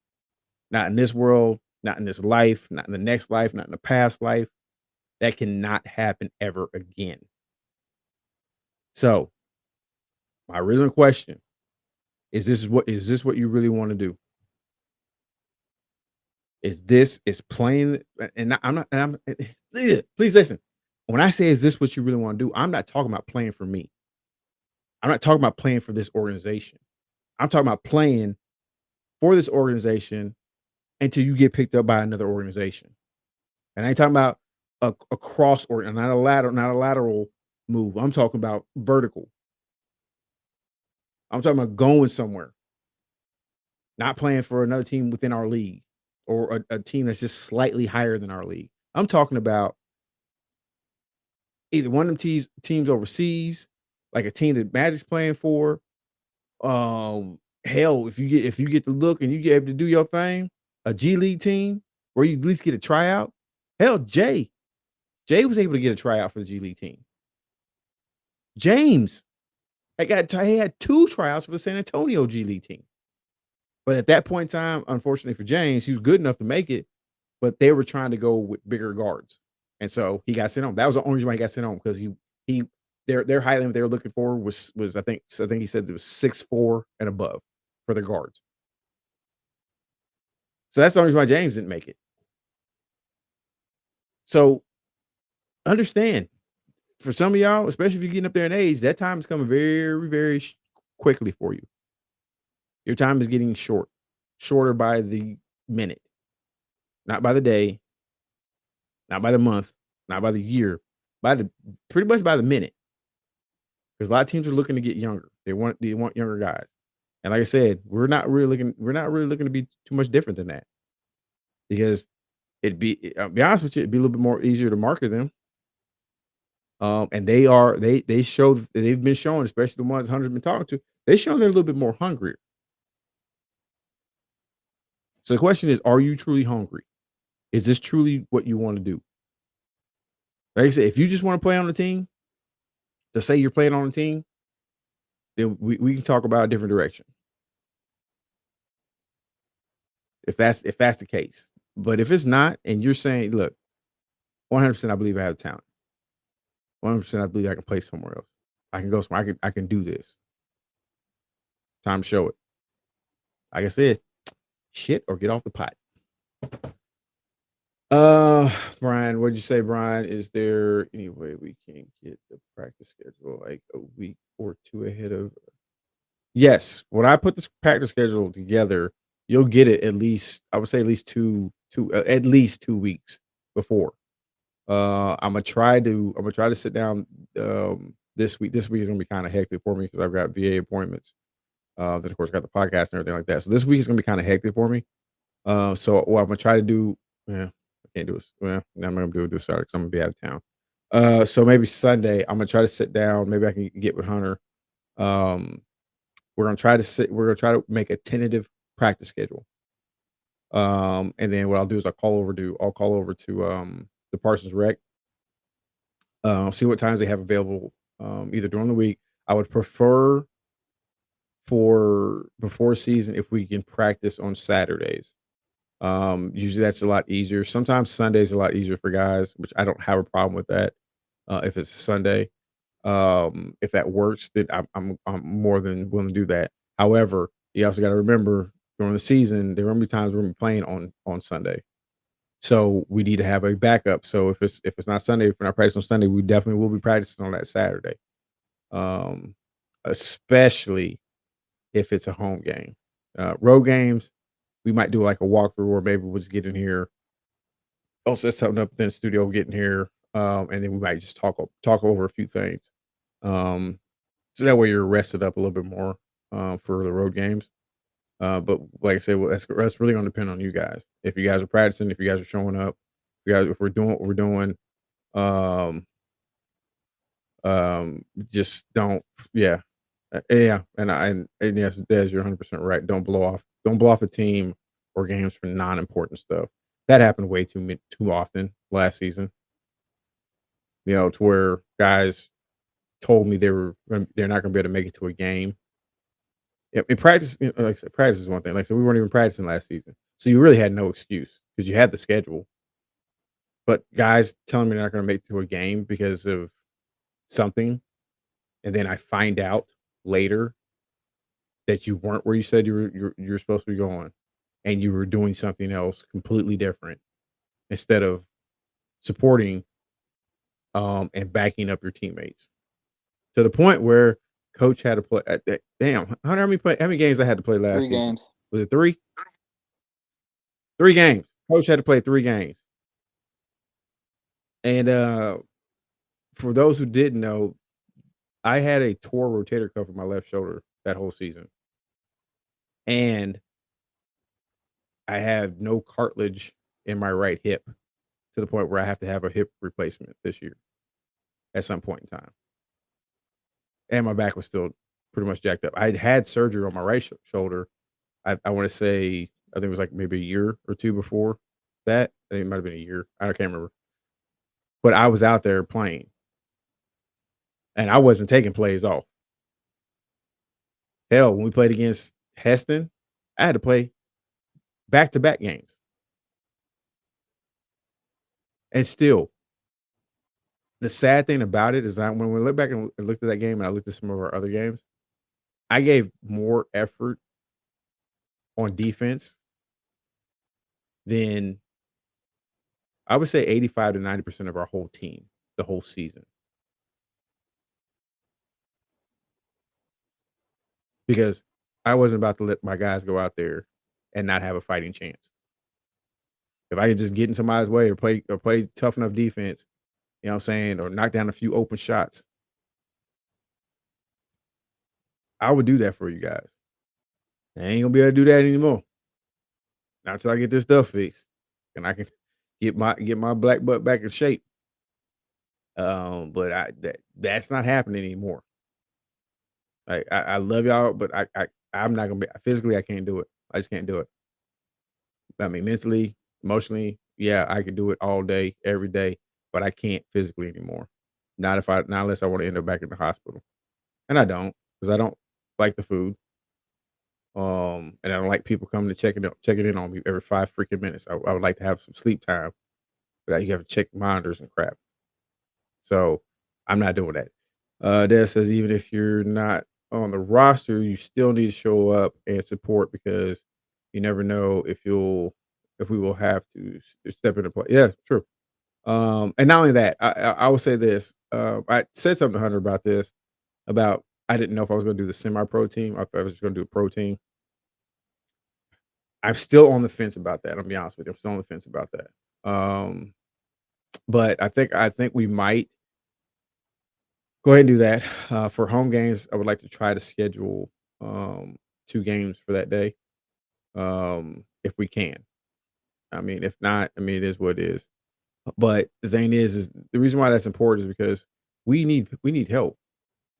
Not in this world, not in this life, not in the next life, not in the past life. That cannot happen ever again. So, my original question is this what you really want to do? Is playing and I'm not and I'm please listen. When I say is this what you really want to do, I'm not talking about playing for me. I'm not talking about playing for this organization. I'm talking about playing for this organization until you get picked up by another organization. And I ain't talking about a cross or not a lateral move. I'm talking about vertical. I'm talking about going somewhere, not playing for another team within our league or a team that's just slightly higher than our league. I'm talking about either one of them teams overseas, like a team that Magic's playing for. Hell, if you get the look and you get able to do your thing, a G League team where you at least get a tryout. Hell, Jay was able to get a tryout for the G League team. James, he had 2 tryouts for the San Antonio G League team. But at that point in time, unfortunately for James, he was good enough to make it, but they were trying to go with bigger guards. And so he got sent home. That was the only reason why he got sent home because he their height limit they were looking for was I think he said it was 6'4" and above for the guards. So that's the only reason why James didn't make it. So understand, for some of y'all, especially if you're getting up there in age, that time is coming very, very quickly for you. Your time is getting shorter by the minute, not by the day, not by the month, not by the year, pretty much by the minute. Because a lot of teams are looking to get younger. They want younger guys. And like I said, we're not really looking to be too much different than that. Because I'll be honest with you, it'd be a little bit more easier to market them. And they show they've been showing, especially the ones Hunter's been talking to, they show they're a little bit more hungrier. So the question is, are you truly hungry? Is this truly what you want to do? Like I said, if you just want to play on the team, to say you're playing on the team, then we can talk about a different direction. If that's the case. But if it's not, and you're saying, look, 100% I believe I have talent. 100% I believe I can play somewhere else. I can go somewhere. I can do this. Time to show it. Like I said, shit or get off the pot. Brian, what'd you say, Brian? Is there any way we can get the practice schedule like a week or 2 ahead of? Yes, when I put this practice schedule together, you'll get it at least. I would say at least at least 2 weeks before. I'm gonna try to sit down this week. This week is gonna be kind of hectic for me because I've got VA appointments. Then of course got the podcast and everything like that. So this week is gonna be kind of hectic for me. So what I'm gonna try to do, yeah, I can't do it. Well, I'm not gonna do it Saturday because I'm gonna be out of town. So maybe Sunday, I'm gonna try to sit down. Maybe I can get with Hunter. We're gonna try to make a tentative practice schedule. And then what I'll do is I'll call over to the Parsons Rec. See what times they have available, either during the week. I would prefer for before season if we can practice on Saturdays. Usually that's a lot easier. Sometimes Sundays are a lot easier for guys, which I don't have a problem with that. If it's Sunday, if that works, then I'm more than willing to do that. However, you also got to remember during the season there are gonna be times we're gonna be playing on Sunday, so we need to have a backup. So if it's not Sunday, if we're not practicing on Sunday, we definitely will be practicing on that Saturday, um, especially if it's a home game. Road games, we might do like a walkthrough, or maybe we'll just get in here. I'll set something up in the studio, get in here, and then we might just talk over a few things. Um, so that way you're rested up a little bit more for the road games. But like I said, well, that's really going to depend on you guys. If you guys are practicing, if you guys are showing up, if we're doing what we're doing, um, just don't, yeah, yeah. And yes, Des, you're 100% right. Don't blow off the team or games for non-important stuff. That happened way too often last season. To where guys told me they're not gonna be able to make it to a game. In practice, like I said, practice is one thing. Like I said, we weren't even practicing last season, so you really had no excuse because you had the schedule. But guys telling me they're not gonna make it to a game because of something, and then I find out later that you weren't where you said you're supposed to be going, and you were doing something else completely different instead of supporting, and backing up your teammates to the point where coach had to play. Damn, how many games I had to play last 3 season? games. Was it 3? 3 games. Coach had to play 3 games. And for those who didn't know, I had a torn rotator cuff in my left shoulder that whole season, and I have no cartilage in my right hip to the point where I have to have a hip replacement this year at some point in time. And my back was still pretty much jacked up. I'd had surgery on my right shoulder. I want to say I think it was like maybe a year or 2 before that. I think it might have been a year. I can't remember. But I was out there playing, and I wasn't taking plays off. Hell, when we played against Heston, I had to play back-to-back games. And still, the sad thing about it is that when we look back and looked at that game and I looked at some of our other games, I gave more effort on defense than I would say 85 to 90% of our whole team the whole season. Because I wasn't about to let my guys go out there and not have a fighting chance. If I could just get in somebody's way or play tough enough defense, you know what I'm saying, or knock down a few open shots, I would do that for you guys. I ain't gonna be able to do that anymore. Not till I get this stuff fixed. And I can get my black butt back in shape. But that's not happening anymore. I love y'all, but I'm not gonna be physically. I can't do it. I just can't do it. I mean, mentally, emotionally, yeah, I could do it all day, every day, but I can't physically anymore. Not unless I want to end up back in the hospital, and I don't because I don't like the food. And I don't like people coming to checking in on me every 5 freaking minutes. I would like to have some sleep time, but you have to check monitors and crap. So I'm not doing that. Dad says even if you're not on the roster, you still need to show up and support because you never know if we will have to step into play. Yeah, true. And not only that, I will say this. I said something to Hunter about this about I didn't know if I was going to do the semi-pro team. I thought I was just going to do a pro team. I'm still on the fence about that. I'll be honest with you. I'm still on the fence about that. But I think we might go ahead and do that. For home games, I would like to try to schedule, 2 games for that day, if we can. I mean, if not, I mean, it is what it is. But the thing is the reason why that's important is because we need help.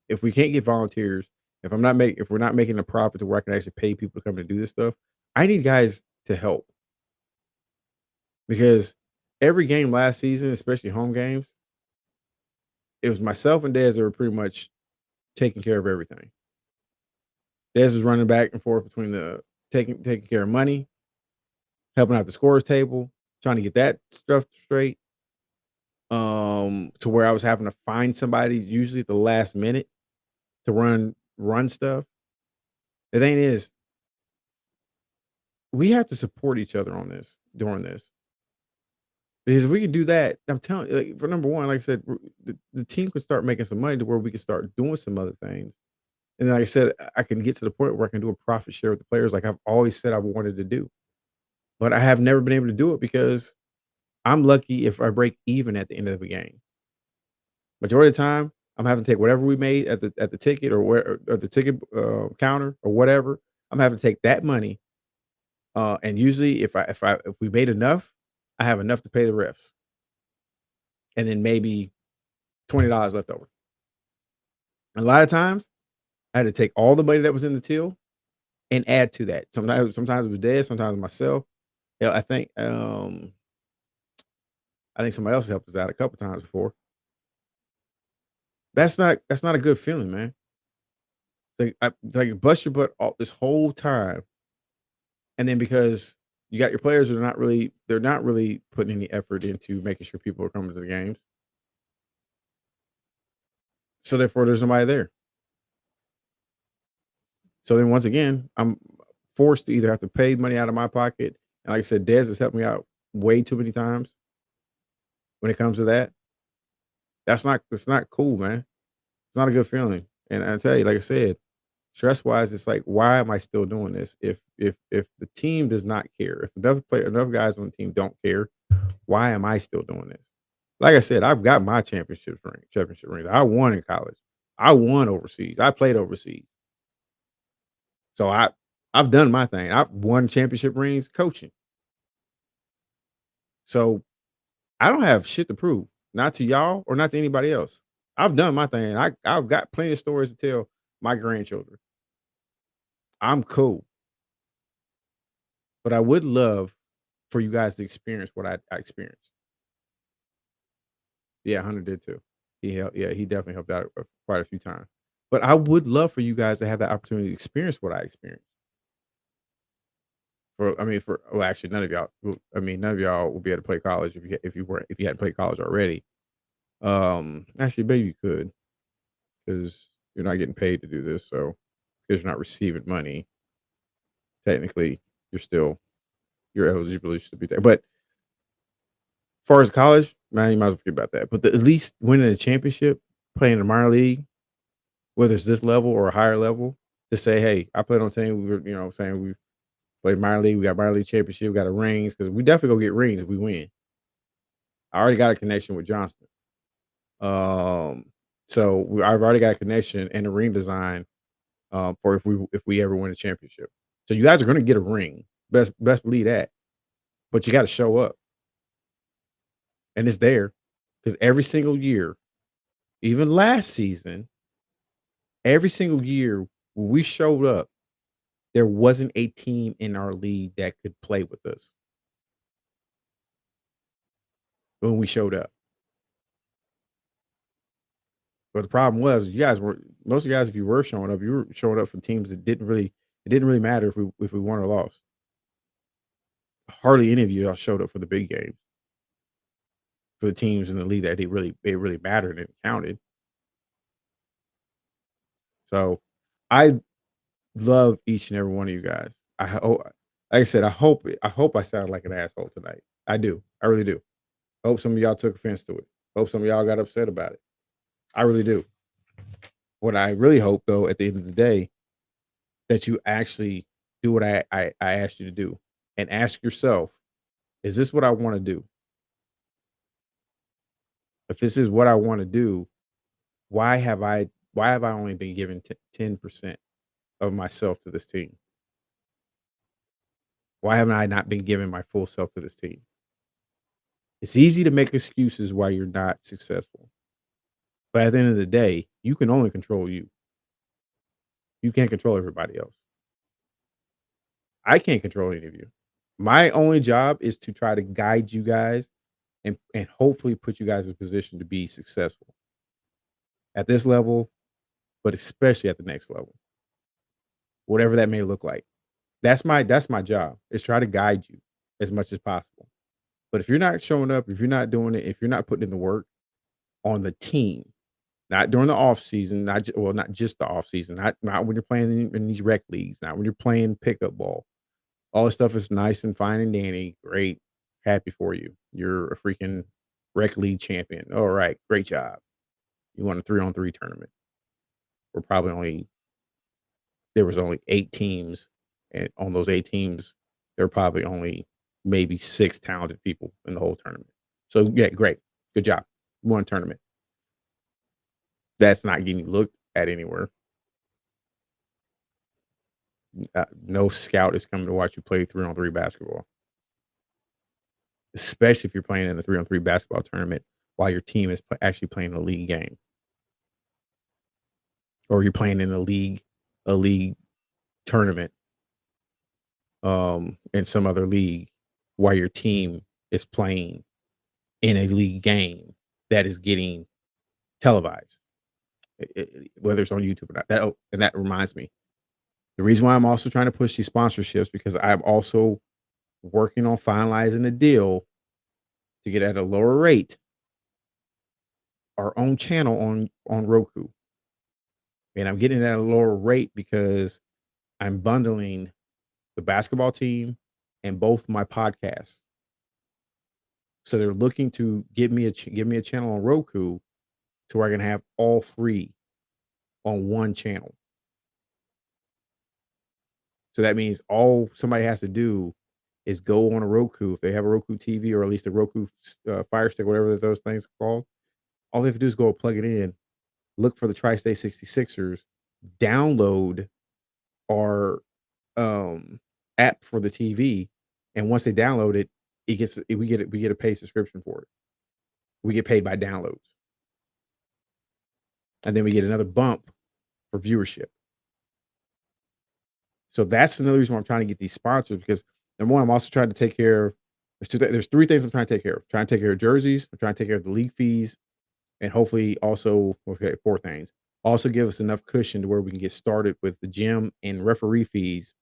If we can't get volunteers, if we're not making a profit to where I can actually pay people to come and do this stuff, I need guys to help because every game last season, especially home games, it was myself and Dez that were pretty much taking care of everything. Dez was running back and forth between the taking care of money, helping out the scores table, trying to get that stuff straight. To where I was having to find somebody usually at the last minute to run stuff. The thing is, we have to support each other on this during this. Because if we can do that, I'm telling you, like, for number one, like I said, the team could start making some money to where we can start doing some other things. And like I said, I can get to the point where I can do a profit share with the players like I've always said I wanted to do. But I have never been able to do it because I'm lucky if I break even at the end of the game. Majority of the time, I'm having to take whatever we made at the ticket or the ticket counter or whatever. I'm having to take that money, and usually if we made enough, I have enough to pay the refs, and then maybe $20 left over. A lot of times, I had to take all the money that was in the till and add to that. Sometimes it was Dad, sometimes myself. Yeah, I think somebody else helped us out a couple times before. That's not a good feeling, man. Like bust your butt all this whole time, and then because you got your players that are they're not really putting any effort into making sure people are coming to the games, so therefore there's nobody there. So then once again, I'm forced to either have to pay money out of my pocket, and like I said, Dez has helped me out way too many times when it comes to that. It's not cool, man. It's not a good feeling, and I tell you, like I said, stress wise, it's like, why am I still doing this? If the team does not care, if enough guys on the team don't care, why am I still doing this? Like I said, I've got my championship rings. I won in college. I won overseas. I played overseas. So I've done my thing. I've won championship rings coaching. So I don't have shit to prove, not to y'all or not to anybody else. I've done my thing. I've got plenty of stories to tell my grandchildren. I'm cool, but I would love for you guys to experience what I experienced. Yeah, Hunter did too. He definitely helped out quite a few times. But I would love for you guys to have the opportunity to experience what I experienced. Well, actually, none of y'all. None of y'all will be able to play college if you hadn't played college already. Actually, maybe you could because you're not getting paid to do this, so because you're not receiving money, technically, your eligibility should be there. But as far as college, man, you might as well forget about that. But at least winning a championship, playing in the minor league, whether it's this level or a higher level, to say, hey, I played on a team. We were, saying we played minor league. We got minor league championship. We got a rings because we definitely gonna get rings if we win. I already got a connection with Johnston. Um, I've already got a connection and a ring design for if we ever win a championship. So you guys are gonna get a ring. Best believe that. But you got to show up, and it's there because every single year, even last season, every single year when we showed up, there wasn't a team in our league that could play with us when we showed up. But the problem was you guys were most of you guys, if you were showing up, you were showing up for teams that it didn't really matter if we won or lost. Hardly any of you all showed up for the big games, for the teams in the league that it really mattered and counted. So I love each and every one of you guys. Like I said, I hope I sound like an asshole tonight. I do. I really do. Hope some of y'all took offense to it. Hope some of y'all got upset about it. I really do. What I really hope though, at the end of the day, that you actually do what I asked you to do and ask yourself, is this what I want to do? If this is what I want to do, why have I only been given 10% of myself to this team? Why haven't I not been giving my full self to this team? It's easy to make excuses why you're not successful. But at the end of the day, you can only control you. You can't control everybody else. I can't control any of you. My only job is to try to guide you guys and hopefully put you guys in a position to be successful at this level, but especially at the next level, whatever that may look like. That's my job. Is try to guide you as much as possible. But if you're not showing up, if you're not doing it, if you're not putting in the work on the team, not during the off season, not just the off season, not when you're playing in these rec leagues, not when you're playing pickup ball. All this stuff is nice and fine and dandy. Great. Happy for you. You're a freaking rec league champion. All right. Great job. You won a 3-on-3 tournament. We're probably only there was only 8 teams, and on those 8 teams, there were probably only maybe 6 talented people in the whole tournament. So, yeah, great. Good job. You won a tournament. That's not getting looked at anywhere. No scout is coming to watch you play 3-on-3 basketball, especially if you're playing in a 3-on-3 basketball tournament while your team is actually playing a league game, or you're playing in a league tournament, in some other league while your team is playing in a league game that is getting televised. whether it's on YouTube or not. And that reminds me, the reason why I'm also trying to push these sponsorships because I'm also working on finalizing a deal to get at a lower rate our own channel on Roku. And I'm getting it at a lower rate because I'm bundling the basketball team and both my podcasts. So they're looking to give me a channel on Roku to where I can have all 3 on one channel. So that means all somebody has to do is go on a Roku if they have a Roku TV or at least a Roku Fire Stick, whatever those things are called. All they have to do is go plug it in, look for the Tri-State 66ers, download our app for the TV, and once they download it, we get a paid subscription for it. We get paid by downloads. And then we get another bump for viewership. So that's another reason why I'm trying to get these sponsors because number one, I'm also trying to take care of there's 3 things I'm trying to take care of. I'm trying to take care of jerseys, I'm trying to take care of the league fees, and hopefully also 4 things. Also give us enough cushion to where we can get started with the gym and referee fees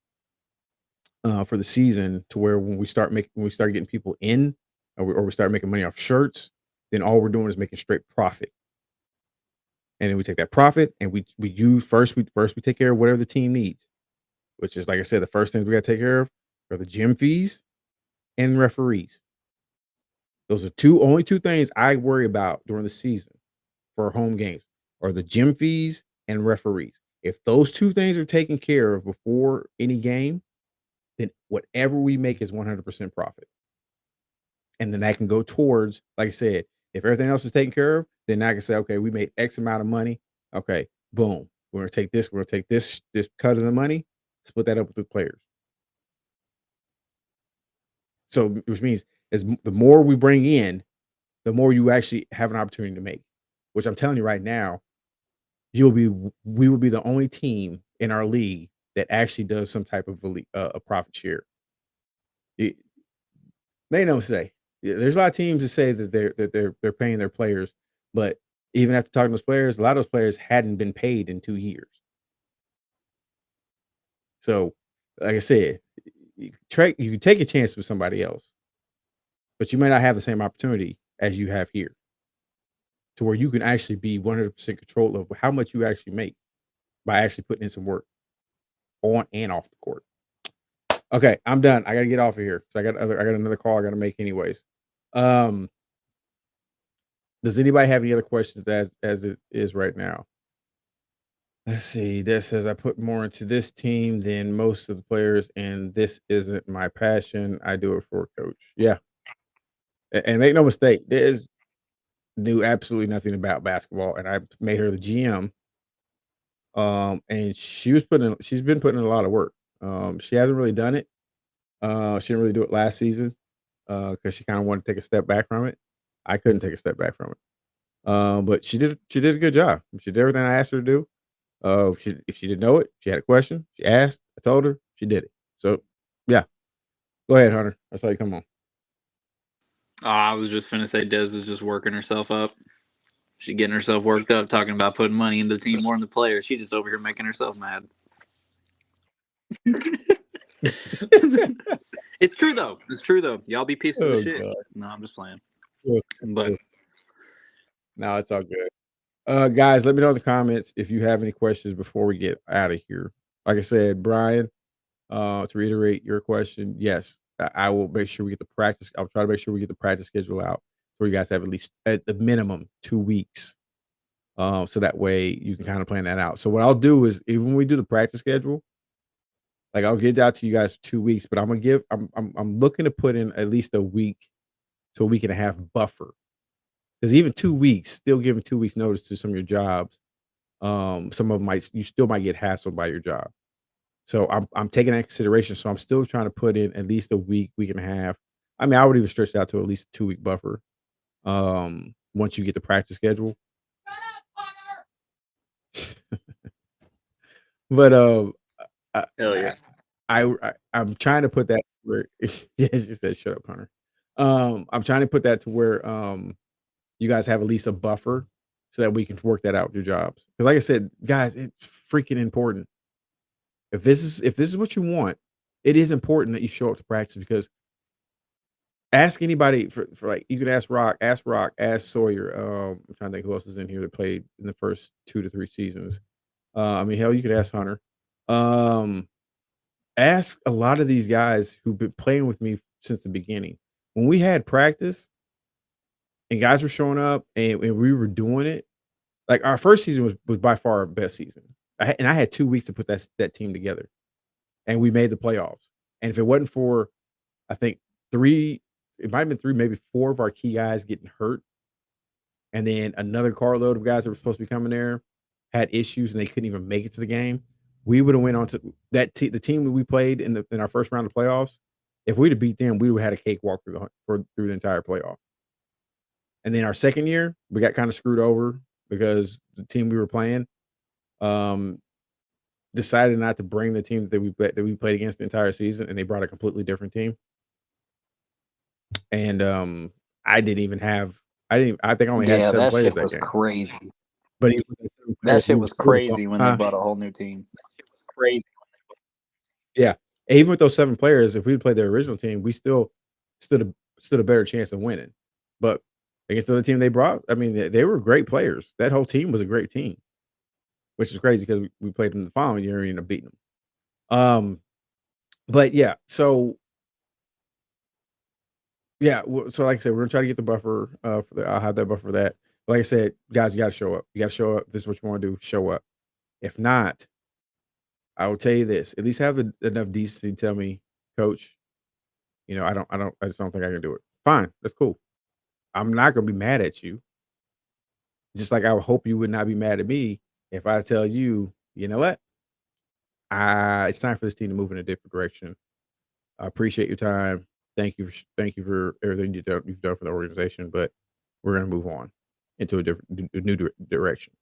for the season to where when we start getting people in or we start making money off shirts, then all we're doing is making straight profit. And then we take that profit and we use first we take care of whatever the team needs, which is like I said, the first things we got to take care of are the gym fees and referees. Those are only two things I worry about during the season for home games are the gym fees and referees. If those 2 things are taken care of before any game, then whatever we make is 100% profit. And then that can go towards, like I said, if everything else is taken care of, then I can say, okay, we made X amount of money. Okay, boom. We're gonna take this cut of the money, split that up with the players. So which means the more we bring in, the more you actually have an opportunity to make. Which I'm telling you right now, we will be the only team in our league that actually does some type of a profit share. It, they don't say. There's a lot of teams that say that they're paying their players, but even after talking to those players, a lot of those players hadn't been paid in 2 years. So, like I said, you can take a chance with somebody else, but you may not have the same opportunity as you have here, to where you can actually be 100% control of how much you actually make by actually putting in some work on and off the court. Okay, I'm done. I gotta get off of here. So I got another call I gotta make anyways. Does anybody have any other questions as it is right now? Let's see. This says I put more into this team than most of the players, and this isn't my passion. I do it for a coach. Yeah. And make no mistake, Liz knew absolutely nothing about basketball, and I made her the GM. And she's been putting in a lot of work. She hasn't really done it. She didn't really do it last season because she kind of wanted to take a step back from it. I couldn't take a step back from it. But she did a good job. She did everything I asked her to do. If she didn't know it, she had a question. She asked. I told her. She did it. So, yeah. Go ahead, Hunter. I saw you come on. I was just finna say Des is just working herself up. She getting herself worked up talking about putting money into the team more than the players. She just over here making herself mad. It's true though. It's true though. Y'all be pieces of shit. God. No, I'm just playing. Yeah. But No, it's all good. Guys, let me know in the comments if you have any questions before we get out of here. Like I said, Brian, to reiterate your question, yes, I will make sure we get the practice. I'll try to make sure we get the practice schedule out so you guys have at least at the minimum 2 weeks. So that way you can kind of plan that out. So what I'll do is even when we do the practice schedule, like I'll get it out to you guys for 2 weeks, but I'm looking to put in at least a week to a week and a half buffer. Because even 2 weeks, still giving 2 weeks notice to some of your jobs, some of them you still might get hassled by your job. So I'm taking that into consideration. So I'm still trying to put in at least a week, week and a half. I mean, I would even stretch it out to at least a 2-week buffer. Once you get the practice schedule. But hell yeah. I'm trying to put that where yes, you said shut up, Hunter. I'm trying to put that to where you guys have at least a buffer so that we can work that out with your jobs. Because, like I said, guys, it's freaking important. If this is what you want, it is important that you show up to practice because ask anybody for like you can ask Rock, ask Sawyer. I'm trying to think who else is in here that played in the first 2 to 3 seasons. I mean, hell, you could ask Hunter. Um, Ask a lot of these guys who've been playing with me since the beginning. When we had practice and guys were showing up and we were doing it, like our first season was by far our best season. I had 2 weeks to put that team together, and we made the playoffs. And if it wasn't for, I think three, it might have been three, maybe four of our key guys getting hurt, and then another carload of guys that were supposed to be coming there had issues and they couldn't even make it to the game. We would have went on to the team that we played in our first round of playoffs. If we'd have beat them, we would have had a cakewalk through the entire playoff. And then our second year, we got kind of screwed over because the team we were playing um, decided not to bring the teams that we played against the entire season, and they brought a completely different team. And I didn't even have I didn't I think I only had Yeah, 7 that players shit that was game. crazy. But even with the 7 That players, shit we were was still the crazy when they brought a whole new team. That shit was crazy. yeah. Even with those 7 players, if we played their original team, we still stood a better chance of winning. But against the other team they brought, I mean, they were great players. That whole team was a great team, which is crazy because we played them the following year and ended up beating them. But yeah, so yeah, so like I said, we're gonna try to get the buffer. For the, I'll have that buffer for that. But like I said, guys, you got to show up. You got to show up. This is what you want to do. Show up. If not, I will tell you this. At least have enough decency to tell me, Coach. I just don't think I can do it. Fine, that's cool. I'm not gonna be mad at you. Just like I would hope you would not be mad at me if I tell you, you know what, it's time for this team to move in a different direction. I appreciate your time. Thank you for everything you've done for the organization, but we're gonna move on into a new direction.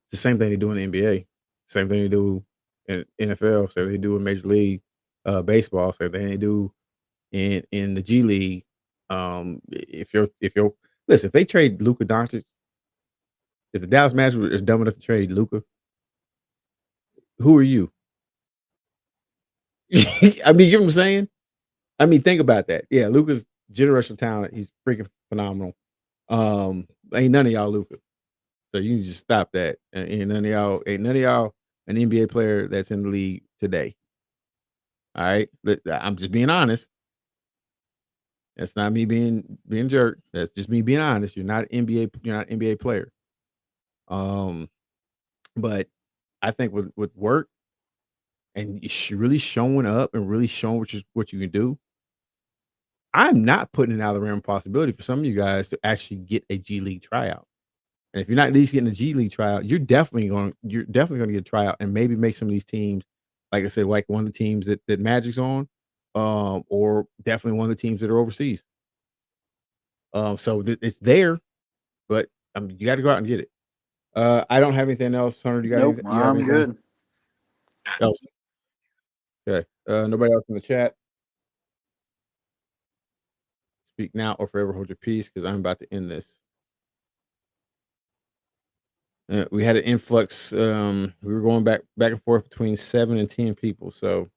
It's the same thing they do in the NBA, same thing they do in NFL, same thing they do in Major League Baseball, same thing they do in the G League. If you're listen, if they trade Luka Doncic, if the Dallas Mavericks is dumb enough to trade Luka, who are you? I mean, you know what I'm saying? I mean, think about that. Yeah, Luka's generational talent. He's freaking phenomenal. Ain't none of y'all Luka. So you can just stop that. And ain't none of y'all an NBA player that's in the league today. All right. But I'm just being honest. That's not me being jerk. That's just me being honest. You're not an NBA player. Um, but I think with work and really showing up and really showing what you can do, I'm not putting it out of the realm of possibility for some of you guys to actually get a G League tryout. And if you're not at least getting a G League tryout, you're definitely gonna get a tryout and maybe make some of these teams, like I said, like one of the teams that Magic's on, or definitely one of the teams that are overseas. So it's there, but you got to go out and get it. I don't have anything else. Hunter, you got Nope, anything? You have I'm anything good. else? Okay. Nobody else in the chat. Speak now or forever hold your peace because I'm about to end this. We had an influx. We were going back and forth between 7 and 10 people. So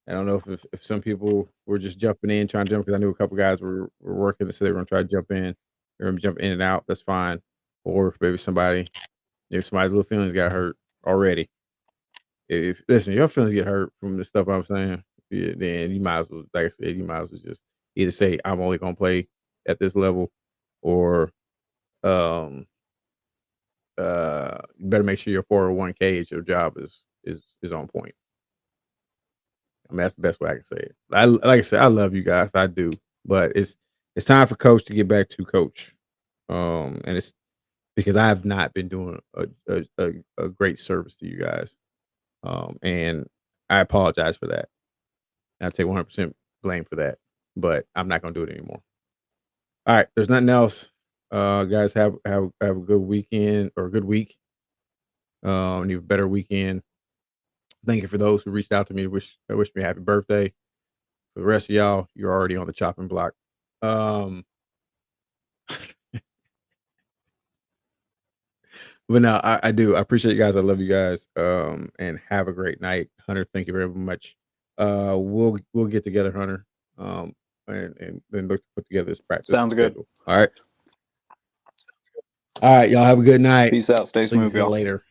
I don't know if some people were just jumping in, trying to jump because I knew a couple guys were working, so they were gonna try to jump in. They're gonna jump in and out. That's fine. Or maybe if somebody's little feelings got hurt already. If listen, your feelings get hurt from the stuff I'm saying, yeah, then you might as well, like I said, you might as well just either say I'm only gonna play at this level, or um you better make sure your 401k at your job is on point. I mean, that's the best way I can say it. Like I said, I love you guys, I do, but it's time for coach to get back to coach. And it's because I have not been doing a great service to you guys. And I apologize for that. I take 100% blame for that, but I'm not gonna do it anymore. All right, there's nothing else. Guys, have a good weekend or a good week. And even better weekend. Thank you for those who reached out to me to wish me happy birthday. For the rest of y'all, you're already on the chopping block. Um, But no, I do. I appreciate you guys. I love you guys. And have a great night, Hunter. Thank you very much. We'll get together, Hunter. And then look to put together this practice Sounds good. schedule. All right. All right, y'all have a good night. Peace out. Stay See smooth, you y'all. later.